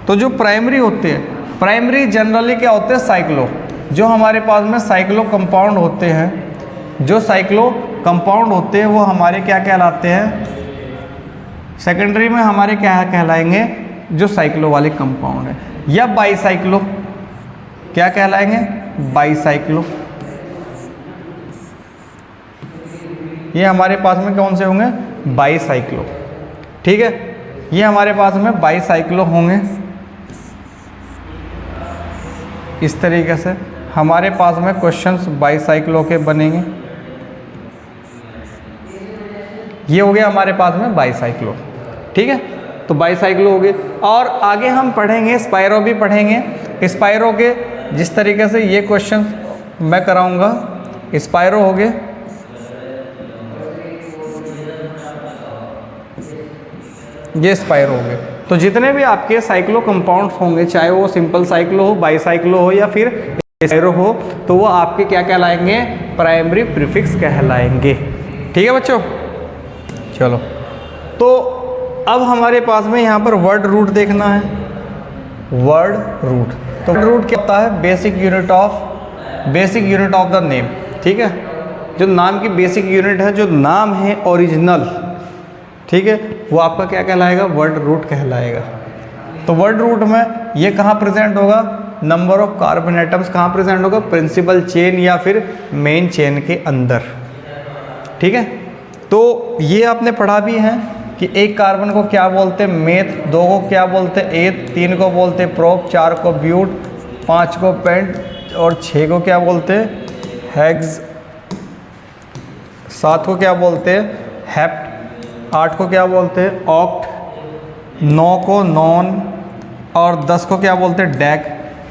तो जो प्राइमरी होते हैं, प्राइमरी जनरली क्या होते हैं, साइक्लो। जो हमारे पास में साइक्लो कंपाउंड होते हैं, जो साइक्लो कंपाउंड होते हैं वो हमारे क्या कहलाते हैं, सेकेंडरी में हमारे क्या कहलाएंगे, जो साइक्लो वाले कंपाउंड है। या बाईसाइक्लो, क्या कहलाएंगे, बाईसाइक्लो। ये हमारे पास में कौन से होंगे, बाईसाइक्लो। ठीक है, ये हमारे पास में बाईसाइक्लो होंगे। इस तरीके से हमारे पास में क्वेश्चंस बाईसाइक्लो के बनेंगे। ये हो गया हमारे पास में बाईसाइक्लो। ठीक है, तो बाईसाइक्लो हो गए। और आगे हम पढ़ेंगे, स्पायरो भी पढ़ेंगे। स्पायरो के जिस तरीके से ये क्वेश्चन मैं कराऊंगा, स्पायरो हो गए, ये स्पायरो हो गए। तो जितने भी आपके साइक्लो कंपाउंड्स होंगे, चाहे वो सिंपल साइक्लो हो, बाईसाइक्लो हो या फिर स्पायरो हो, तो वो आपके क्या कहलाएंगे, प्राइमरी प्रीफिक्स कहलाएंगे। ठीक है बच्चों, चलो। तो अब हमारे पास में यहाँ पर वर्ड रूट देखना है, वर्ड रूट। तो वर्ड रूट क्या होता है, basic unit of the name. ठीक है, जो नाम की बेसिक यूनिट है, जो नाम है ओरिजिनल, ठीक है, वो आपका क्या कहलाएगा, वर्ड रूट कहलाएगा। तो वर्ड रूट में ये कहाँ प्रेजेंट होगा, नंबर ऑफ कार्बन एटम्स कहाँ प्रेजेंट होगा, प्रिंसिपल चेन या फिर मेन चेन के अंदर। ठीक है, तो ये आपने पढ़ा भी है कि एक कार्बन को क्या बोलते हैं, मेथ, दो को क्या बोलते हैं, एथ, तीन को बोलते हैं प्रोप, चार को ब्यूट, पाँच को पेंट, और छः को क्या बोलते हैं, हेक्स, सात को क्या बोलते हैं, हेप्ट, आठ को क्या बोलते हैं, ऑक्ट, नौ को नॉन, और 10 को क्या बोलते हैं, डैक,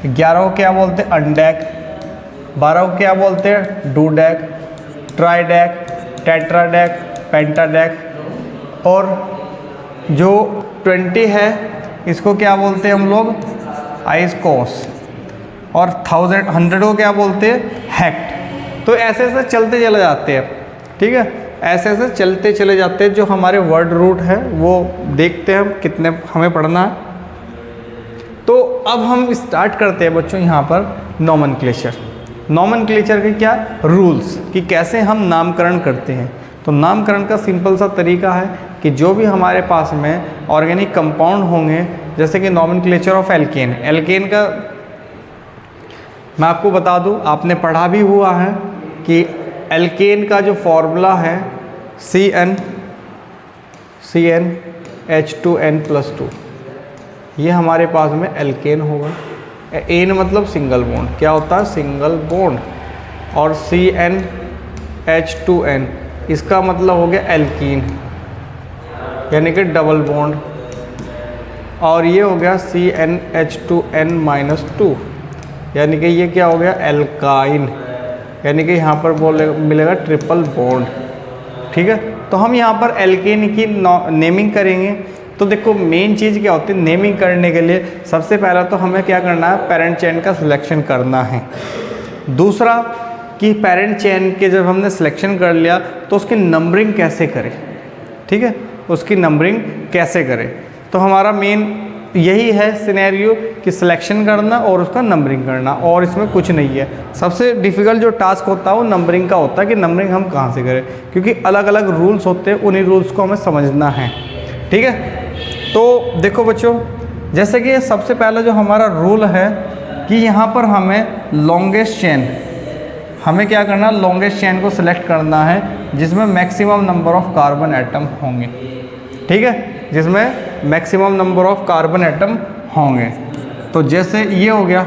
11 को क्या बोलते हैं, अनडैक, 12 को क्या बोलते हैं, डूडैक, ट्राइडैक, टेट्राडैक, पेंटाडैक, और जो 20 है इसको क्या बोलते हैं हम लोग, आइस्कोस, और 100 को क्या बोलते हैं, हेक्ट। तो ऐसे ऐसे चलते चले जाते हैं। ठीक है, ऐसे ऐसे चलते चले जाते हैं। जो हमारे वर्ड रूट है वो देखते हैं कितने हमें पढ़ना है। तो अब हम स्टार्ट करते हैं बच्चों यहाँ पर नोमेनक्लेचर। नॉमेनक्लेचर के क्या रूल्स कि कैसे हम नामकरण करते हैं। तो नामकरण का सिंपल सा तरीका है कि जो भी हमारे पास में ऑर्गेनिक कंपाउंड होंगे, जैसे कि नॉमेनक्लेचर ऑफ एल्केन, एल्केन का मैं आपको बता दूं, आपने पढ़ा भी हुआ है कि एल्केन का जो फॉर्मूला है CnH2n+2, ये हमारे पास में एल्केन होगा। एन मतलब सिंगल बॉन्ड, क्या होता है सिंगल बॉन्ड, और CnH2n इसका मतलब हो गया एल्कीन यानी कि डबल बॉन्ड, और ये हो गया CnH2n-2 यानी कि ये क्या हो गया एल्काइन, यानी कि यहाँ पर मिलेगा ट्रिपल बॉन्ड। ठीक है, तो हम यहाँ पर एल्केन की नेमिंग करेंगे। तो देखो मेन चीज़ क्या होती है नेमिंग करने के लिए, सबसे पहला तो हमें क्या करना है पेरेंट चेन का सिलेक्शन करना है। दूसरा कि पेरेंट चेन के जब हमने सिलेक्शन कर लिया तो उसकी नंबरिंग कैसे करें। ठीक है, उसकी नंबरिंग कैसे करें, तो हमारा मेन यही है सिनेरियो कि सिलेक्शन करना और उसका नंबरिंग करना, और इसमें कुछ नहीं है। सबसे डिफ़िकल्ट जो टास्क होता है वो नंबरिंग का होता है कि नंबरिंग हम कहाँ से करें, क्योंकि अलग अलग रूल्स होते हैं, उन्हीं रूल्स को हमें समझना है। ठीक है, तो देखो बच्चों, जैसे कि सबसे पहला जो हमारा रूल है कि यहाँ पर हमें लॉन्गेस्ट चेन, हमें क्या करना लॉन्गेस्ट चेन को सिलेक्ट करना है जिसमें maximum number of carbon atom होंगे। ठीक है, जिसमें maximum number of carbon atom होंगे। तो जैसे ये हो गया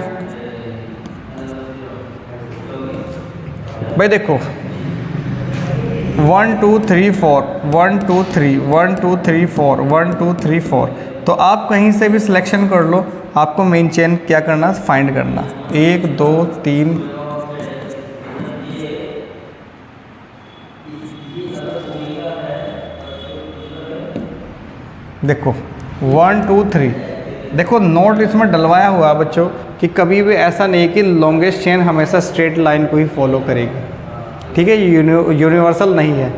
भाई, देखो 1 2 3 4 1 2 3 1 2 3 4 1 2 3 4, तो आप कहीं से भी सिलेक्शन कर लो, आपको मेन चेन क्या करना फाइंड करना 1 2 3 देखो 1 2 3। देखो नोट इसमें डलवाया हुआ है बच्चों कि कभी भी ऐसा नहीं कि लॉन्गेस्ट चेन हमेशा स्ट्रेट लाइन को ही फॉलो करेगी। ठीक है, ये यूनिवर्सल नहीं है।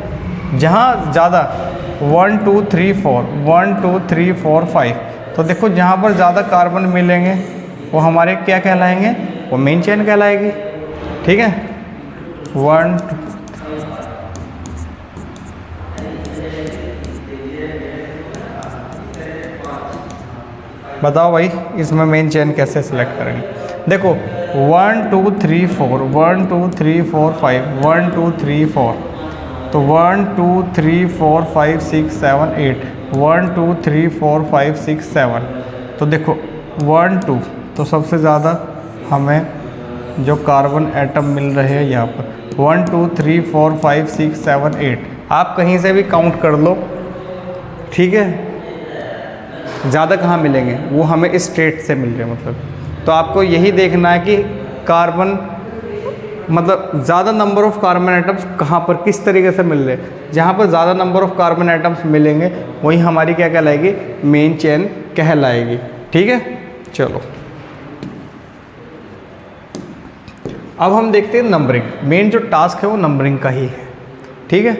जहाँ ज़्यादा 1 2 3 4 1 2 3 4 5, तो देखो जहाँ पर ज़्यादा कार्बन मिलेंगे वो हमारे क्या कहलाएंगे, वो मेन चेन कहलाएगी। ठीक है, 1 बताओ भाई इसमें मेन चेन कैसे सिलेक्ट करेंगे। देखो 1 2 3 4 1 2 3 4 5 1 2 3 4, तो 1 2 3 4 5 6 7 8 1 2 3 4 5 6 7, तो देखो 1 2, तो सबसे ज़्यादा हमें जो कार्बन एटम मिल रहे हैं यहाँ पर 1 2 3 4 5 6 7 8, आप कहीं से भी काउंट कर लो। ठीक है, ज़्यादा कहाँ मिलेंगे, वो हमें इस स्ट्रेट से मिल रहे हैं मतलब। तो आपको यही देखना है कि कार्बन मतलब ज़्यादा नंबर ऑफ़ कार्बन एटम्स कहाँ पर किस तरीके से मिल रहे हैं। जहाँ पर ज़्यादा नंबर ऑफ़ कार्बन एटम्स मिलेंगे वही हमारी क्या कहलाएगी, मेन चेन कहलाएगी। ठीक है, चलो अब हम देखते हैं नंबरिंग। मेन जो टास्क है वो नंबरिंग का ही है। ठीक है,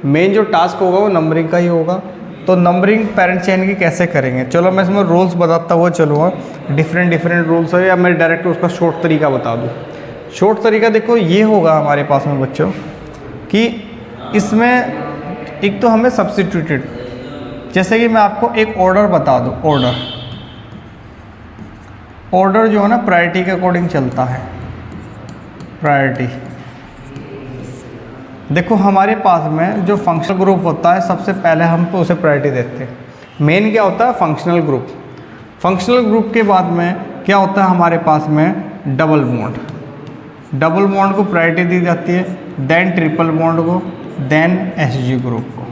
मेन जो टास्क होगा वो नंबरिंग का ही होगा। तो नंबरिंग पेरेंट चेन की कैसे करेंगे, चलो मैं इसमें रूल्स बताता हुआ चलूँगा। डिफरेंट रूल्स है, या मैं डायरेक्ट उसका शॉर्ट तरीका बता दूँ। शॉर्ट तरीका देखो ये होगा हमारे पास में बच्चों कि इसमें एक तो हमें सब्स्टिट्यूटेड, जैसे कि मैं आपको एक ऑर्डर बता दूँ। ऑर्डर जो है ना प्रायोरिटी के अकॉर्डिंग चलता है। प्रायोरिटी देखो हमारे पास में जो फंक्शनल ग्रुप होता है सबसे पहले हम तो उसे प्रायोरिटी देते हैं। मेन क्या होता है फंक्शनल ग्रुप। फंक्शनल ग्रुप के बाद में क्या होता है हमारे पास में डबल बॉन्ड। डबल बॉन्ड को प्रायोरिटी दी जाती है, देन ट्रिपल बॉन्ड को, देन एसजी ग्रुप को।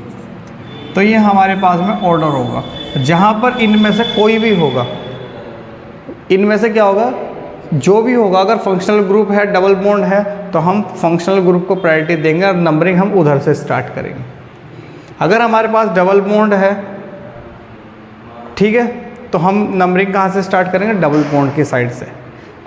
तो ये हमारे पास में ऑर्डर होगा। जहाँ पर इनमें से कोई भी होगा, इनमें से क्या होगा जो भी होगा, अगर फंक्शनल ग्रुप है डबल बॉन्ड है तो हम फंक्शनल ग्रुप को प्रायोरिटी देंगे और नंबरिंग हम उधर से स्टार्ट करेंगे। अगर हमारे पास डबल बॉन्ड है, ठीक है, तो हम नंबरिंग कहाँ से स्टार्ट करेंगे, डबल बॉन्ड की साइड से।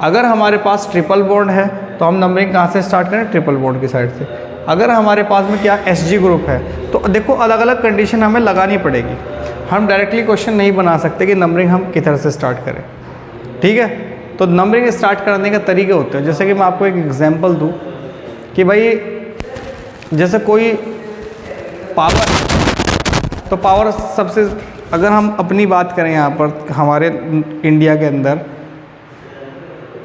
अगर हमारे पास ट्रिपल बॉन्ड है तो हम नंबरिंग कहाँ से स्टार्ट करें, ट्रिपल बॉन्ड की साइड से। अगर हमारे पास में क्या एसजी ग्रुप है तो देखो अलग अलग कंडीशन हमें लगानी पड़ेगी। हम डायरेक्टली क्वेश्चन नहीं बना सकते कि नंबरिंग हम किधर से स्टार्ट करें। ठीक है, तो नंबरिंग स्टार्ट करने के तरीके होते हैं। जैसे कि मैं आपको एक एग्जांपल दूं कि भाई जैसे कोई पावर, तो पावर सबसे, अगर हम अपनी बात करें यहाँ पर हमारे इंडिया के अंदर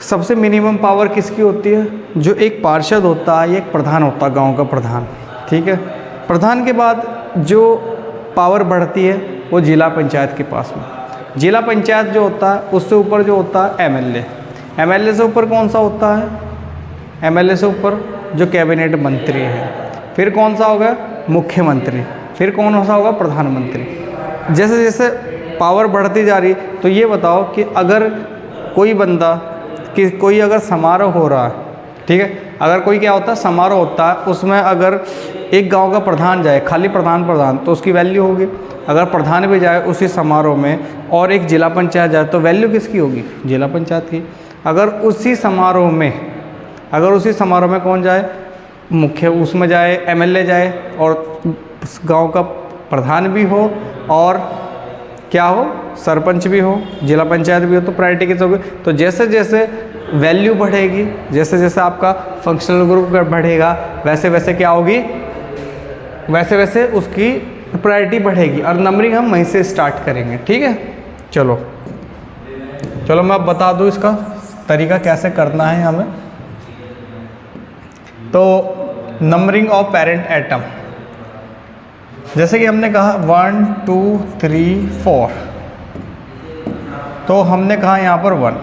सबसे मिनिमम पावर किसकी होती है? जो एक पार्षद होता है, एक प्रधान होता है, गांव का प्रधान, ठीक है। प्रधान के बाद जो पावर बढ़ती है वो जिला पंचायत के पास में। जिला पंचायत जो होता है उससे ऊपर जो होता है एमएलए। एमएलए से ऊपर कौन सा होता है? एमएलए से ऊपर जो कैबिनेट मंत्री है। फिर कौन सा होगा? मुख्यमंत्री। फिर कौन सा होगा? प्रधानमंत्री। जैसे जैसे पावर बढ़ती जा रही, तो ये बताओ कि अगर कोई बंदा कि कोई अगर समारोह हो रहा है, ठीक है, अगर कोई क्या होता है समारोह होता है, उसमें अगर एक गांव का प्रधान जाए, खाली प्रधान, तो उसकी वैल्यू होगी। अगर प्रधान भी जाए उसी समारोह में और एक जिला पंचायत जाए तो वैल्यू किसकी होगी? जिला पंचायत की। अगर उसी समारोह में कौन जाए? मुख्य, उसमें जाए एमएलए जाए और उस गाँव का प्रधान भी हो और क्या हो? सरपंच भी हो, जिला पंचायत भी हो, तो प्रायोरिटी किस होगी? तो जैसे जैसे वैल्यू बढ़ेगी, जैसे जैसे आपका फंक्शनल ग्रुप बढ़ेगा, वैसे वैसे क्या होगी? वैसे वैसे उसकी प्रायोरिटी बढ़ेगी और नंबरिंग हम वहीं से स्टार्ट करेंगे, ठीक है। चलो मैं अब बता दूँ इसका तरीका कैसे करना है हमें। तो नंबरिंग ऑफ पेरेंट एटम, जैसे कि हमने कहा 1 2 3 4, तो हमने कहा यहाँ पर 1।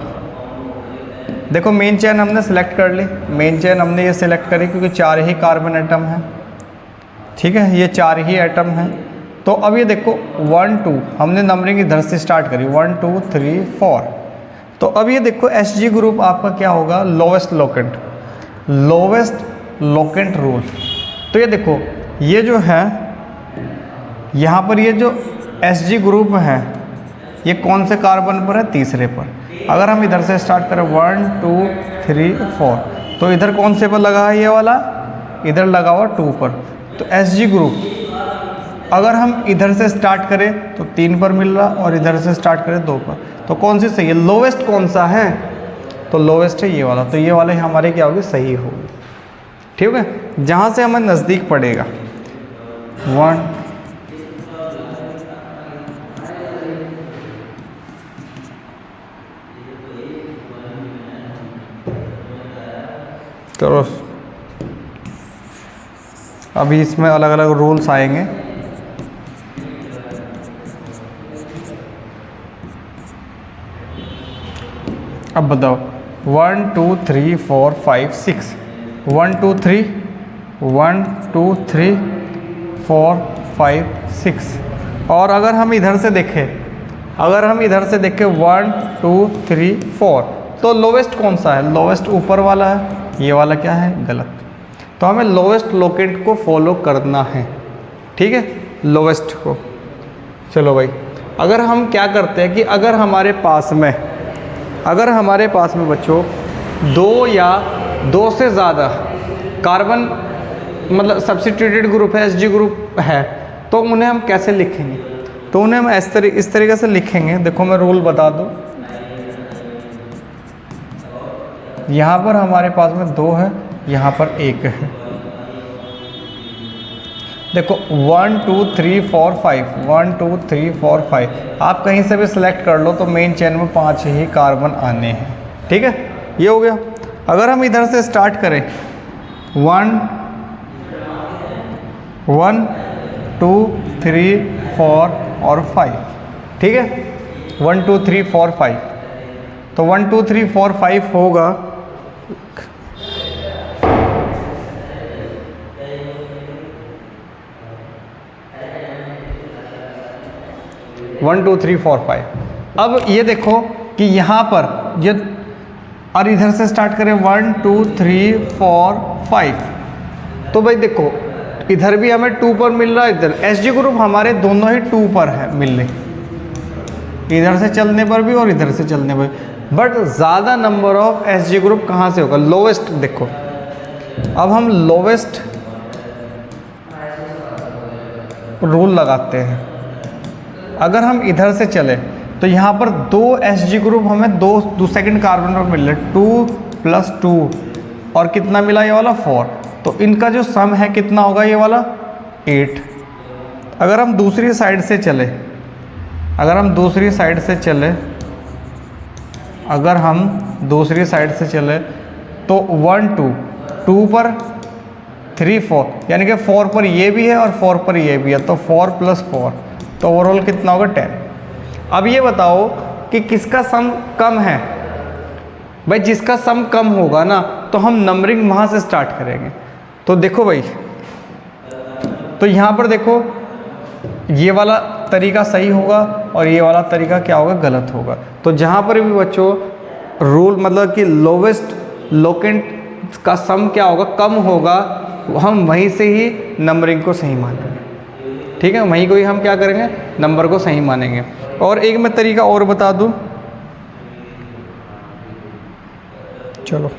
देखो मेन चेन हमने सेलेक्ट कर ली, मेन चेन हमने ये सिलेक्ट करी क्योंकि 4 ही कार्बन एटम है, ठीक है, ये 4 ही एटम हैं। तो अब ये देखो 1 2 हमने नंबरिंग इधर से स्टार्ट करी 1 2 3 4। तो अब ये देखो Hg ग्रुप आपका क्या होगा? Lowest locant rule. तो ये देखो ये जो है यहाँ पर ये जो Hg ग्रुप है ये कौन से कार्बन पर है? तीसरे पर। अगर हम इधर से स्टार्ट करें 1 2 3 4, तो इधर कौन से पर लगा है? ये वाला इधर लगा हुआ 2 पर। तो Hg ग्रुप अगर हम इधर से स्टार्ट करें तो 3 पर मिल रहा और इधर से स्टार्ट करें 2 पर, तो कौन सी सही है? लोवेस्ट कौन सा है? तो लोवेस्ट है ये वाला, तो ये वाले हमारे क्या होगी? सही होगी, ठीक है। जहाँ से हमें नज़दीक पड़ेगा 1 तो अभी इसमें अलग अलग रूल्स आएंगे। अब बताओ 1 2 3 4 5 6, 1 2 3 1 2 3 4 5 6। और अगर हम इधर से देखें 1 2 3 4, तो लोवेस्ट कौन सा है? लोवेस्ट ऊपर वाला है, ये वाला क्या है? गलत। तो हमें लोवेस्ट लोकेंट को फॉलो करना है, ठीक है, लोवेस्ट को। चलो भाई, अगर हम क्या करते हैं कि अगर हमारे पास में बच्चों 2 या 2 से ज़्यादा कार्बन मतलब सब्स्टिट्यूटेड ग्रुप है, Hg ग्रुप है, तो उन्हें हम कैसे लिखेंगे? तो उन्हें हम इस तरीके से लिखेंगे। देखो मैं रूल बता दूँ। यहाँ पर हमारे पास में 2 है, यहाँ पर 1 है। देखो 1 2 3 4 5, 1 2 3 4 5, आप कहीं से भी सिलेक्ट कर लो तो मेन चेन में 5 ही कार्बन आने हैं, ठीक है, ये हो गया। अगर हम इधर से स्टार्ट करें 1 2 3 4 और 5, ठीक है, 1 2 3 4 5, तो 1 2 3 4 5 होगा 1 2 3 4 5। अब ये देखो कि यहाँ पर ये और इधर से स्टार्ट करें 1 2 3 4 5, तो भाई देखो इधर भी हमें 2 पर मिल रहा है, इधर Hg ग्रुप हमारे दोनों ही 2 पर है मिल रहे, इधर से चलने पर भी और इधर से चलने पर। बट ज़्यादा नंबर ऑफ Hg ग्रुप कहाँ से होगा? लोवेस्ट। देखो अब हम लोवेस्ट रूल लगाते हैं। अगर हम इधर से चले तो यहाँ पर 2 Hg ग्रुप हमें दो सेकंड कार्बन पर मिल रहे 2 + 2 और कितना मिला ये वाला 4। तो इनका जो सम है कितना होगा ये वाला 8। अगर हम दूसरी साइड से चले तो 1 2 पर 3 4 यानी कि 4 पर ये भी है और 4 पर ये भी है, तो 4 + 4 तो ओवरऑल कितना होगा 10। अब ये बताओ कि किसका सम कम है। भाई जिसका सम कम होगा ना तो हम नंबरिंग वहाँ से स्टार्ट करेंगे। तो देखो भाई, तो यहाँ पर देखो ये वाला तरीका सही होगा और ये वाला तरीका क्या होगा, गलत होगा। तो जहाँ पर भी बच्चों रूल मतलब कि लोवेस्ट लोकेंट का सम क्या होगा, कम होगा, हम वहीं से ही नंबरिंग को सही मानेंगे। ठीक है, वहीं को ही हम क्या करेंगे, नंबर को सही मानेंगे। और एक मैं तरीका और बता दूं, चलो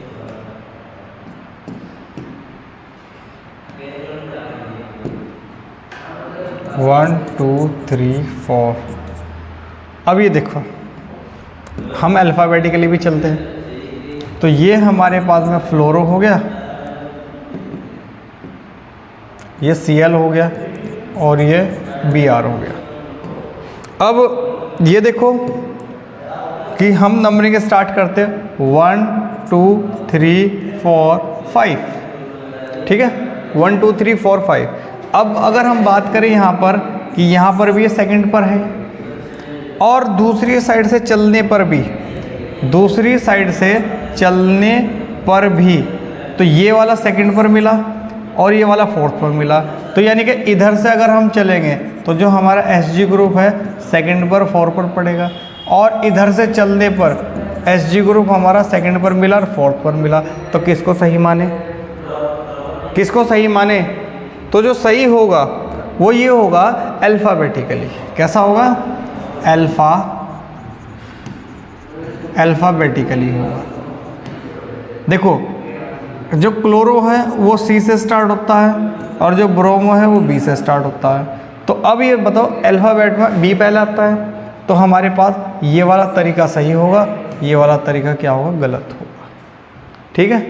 1 2 3 4। अब ये देखो हम अल्फ़ाबेटिकली भी चलते हैं। तो ये हमारे पास में फ्लोरो हो गया, ये Cl हो गया और ये Br हो गया। अब ये देखो कि हम नंबरिंग स्टार्ट करते हैं 1 2 3 4 5। ठीक है, 1 2 3 4 5। अब अगर हम बात करें यहाँ पर कि यहाँ पर भी ये सेकंड पर है और दूसरी साइड से चलने पर भी तो ये वाला सेकंड पर मिला और ये वाला फोर्थ पर मिला। तो यानी कि इधर से अगर हम चलेंगे तो जो हमारा Hg ग्रुप है सेकंड पर 4 पर पड़ेगा और इधर से चलने पर Hg ग्रुप हमारा सेकंड पर मिला और फोर्थ पर मिला। तो किसको सही माने, तो जो सही होगा वो ये होगा अल्फ़ाबेटिकली। कैसा होगा, अल्फ़ाबेटिकली होगा। देखो जो क्लोरो है वो C से स्टार्ट होता है और जो ब्रोमो है वो B से स्टार्ट होता है। तो अब ये बताओ अल्फ़ाबेट में B पहले आता है, तो हमारे पास ये वाला तरीका सही होगा, ये वाला तरीका क्या होगा, गलत होगा। ठीक है,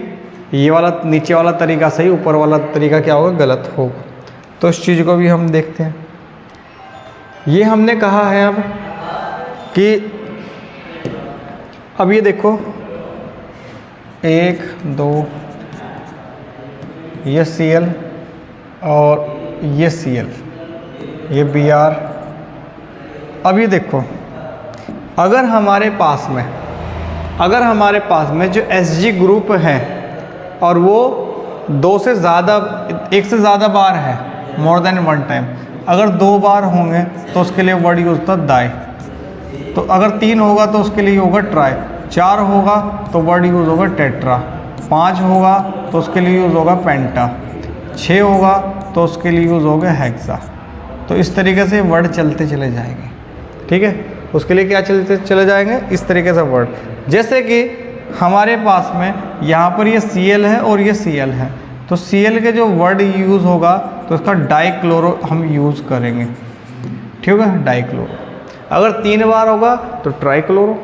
ये वाला नीचे वाला तरीका सही, ऊपर वाला तरीका क्या होगा, गलत होगा। तो इस चीज़ को भी हम देखते हैं। ये हमने कहा है अब कि अब ये देखो 1 2 ये Cl और ये Cl, ये Br। अब ये देखो अगर हमारे पास में जो Hg ग्रुप है और वो 1 से ज़्यादा बार है, मोर देन 1 टाइम। अगर 2 बार होंगे तो उसके लिए वर्ड यूज होता है डाई। तो अगर 3 होगा तो उसके लिए होगा ट्राई, 4 होगा तो वर्ड यूज़ होगा टेट्रा, 5 होगा तो उसके लिए यूज़ होगा पेंटा, 6 होगा तो उसके लिए यूज़ होगा हेक्सा। तो इस तरीके से वर्ड चलते चले जाएंगे। ठीक है, उसके लिए क्या चलते चले जाएंगे, इस तरीके से वर्ड। जैसे कि हमारे पास में यहाँ पर ये Cl है और ये Cl है, तो Cl के जो वर्ड यूज़ होगा तो उसका डाइक्लोरो हम यूज़ करेंगे। ठीक है, डाइक्लोरो। अगर 3 बार होगा तो ट्राइक्लोरो।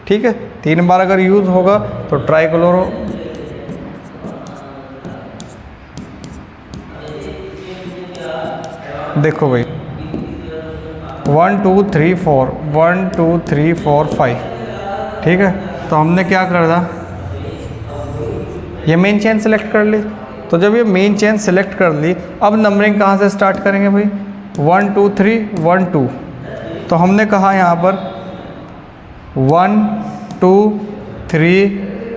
ठीक है, 3 बार अगर यूज़ होगा तो ट्राइक्लोरो। देखो भाई 1 2 3 4 1 2 3 4 5। ठीक है, तो हमने क्या कर दिया, ये मेन चेन सेलेक्ट कर ली। तो जब ये मेन चेन सेलेक्ट कर ली, अब नंबरिंग कहाँ से स्टार्ट करेंगे भाई, 1 2 3 1 2। तो हमने कहा यहाँ पर 1 2 3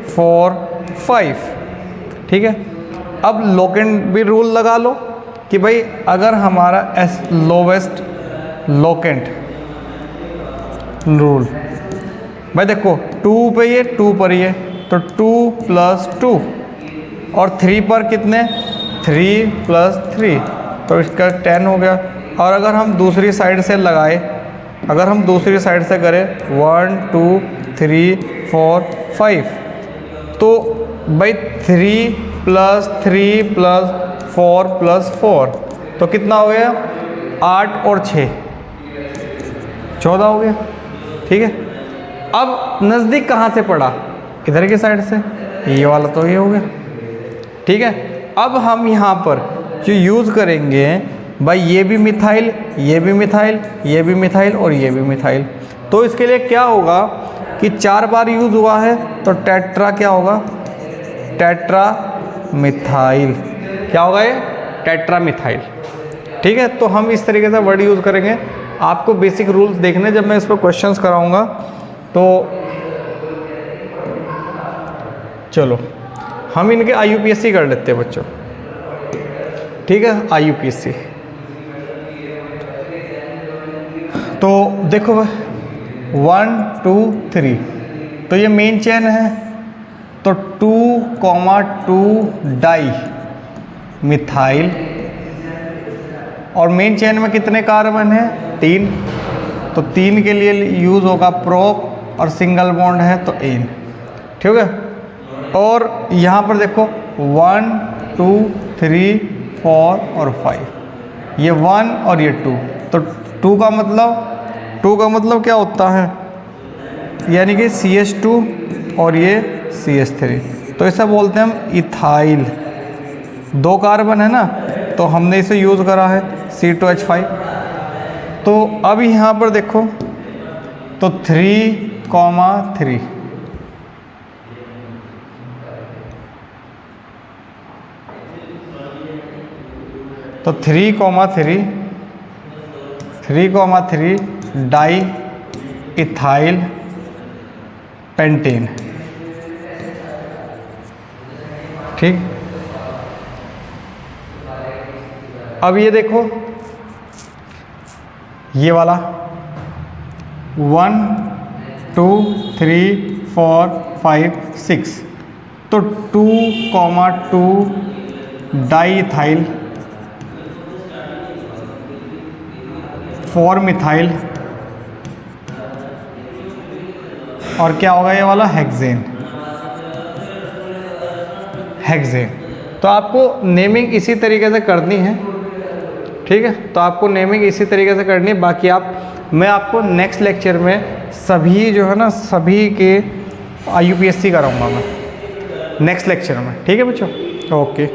4 5। ठीक है, अब लोकेंट भी रूल लगा लो कि भाई अगर हमारा लोवेस्ट लोकेंट रूल, भाई देखो 2 पे ये 2 पर ये, तो 2 + 2 और 3 पर कितने, 3 + 3, तो इसका 10 हो गया। और अगर हम दूसरी साइड से लगाए, अगर हम दूसरी साइड से करें 1 2 3 4 5, तो भाई 3 + 3 + 4 + 4 तो कितना हो गया, 8 और 6 14 हो गया। ठीक है। अब नज़दीक कहाँ से पड़ा, इधर की साइड से, ये वाला तो ये हो गया, ठीक है। अब हम यहाँ पर जो यूज़ करेंगे भाई, ये भी मिथाइल, ये भी मिथाइल, ये भी मिथाइल और ये भी मिथाइल। तो इसके लिए क्या होगा कि 4 बार यूज़ हुआ है तो टेट्रा क्या होगा, टेट्रा मिथाइल, क्या होगा ये, टेट्रा मिथाइल, ठीक है। तो हम इस तरीके से वर्ड यूज़ करेंगे। आपको बेसिक रूल्स देखने जब मैं इस पर क्वेश्चंस कराऊंगा। तो चलो हम इनके IUPAC कर लेते हैं बच्चों, ठीक है। IUPAC तो देखो 1 2 3, तो ये मेन चेन है, तो 2,2 डाई मिथाइल, और मेन चेन में कितने कार्बन है, 3, तो 3 के लिए यूज़ होगा प्रोप, और सिंगल बॉन्ड है तो एन, ठीक है। और यहाँ पर देखो 1 2 3 4 और 5, ये 1 और ये 2, तो 2 का मतलब क्या होता है, यानी कि CH2 और ये CH3, तो इसे बोलते हैं हम इथाइल। 2 कार्बन है ना, तो हमने इसे यूज़ करा है C2H5। तो अब यहाँ पर देखो, तो 3,3, तो 3,3 डाई इथाइल पेंटेन, ठीक। अब ये देखो, ये वाला 1 2 3 4 5 6, तो 2,2 डाई इथाइल 4 मिथाइल, और क्या होगा ये वाला, हेक्सेन। तो आपको नेमिंग इसी तरीके से करनी है, ठीक है। तो आपको नेमिंग इसी तरीके से करनी है। बाकी मैं आपको नेक्स्ट लेक्चर में सभी जो है ना, सभी के IUPAC कराऊंगा मैं नेक्स्ट लेक्चर में, ठीक है बच्चों। ओके।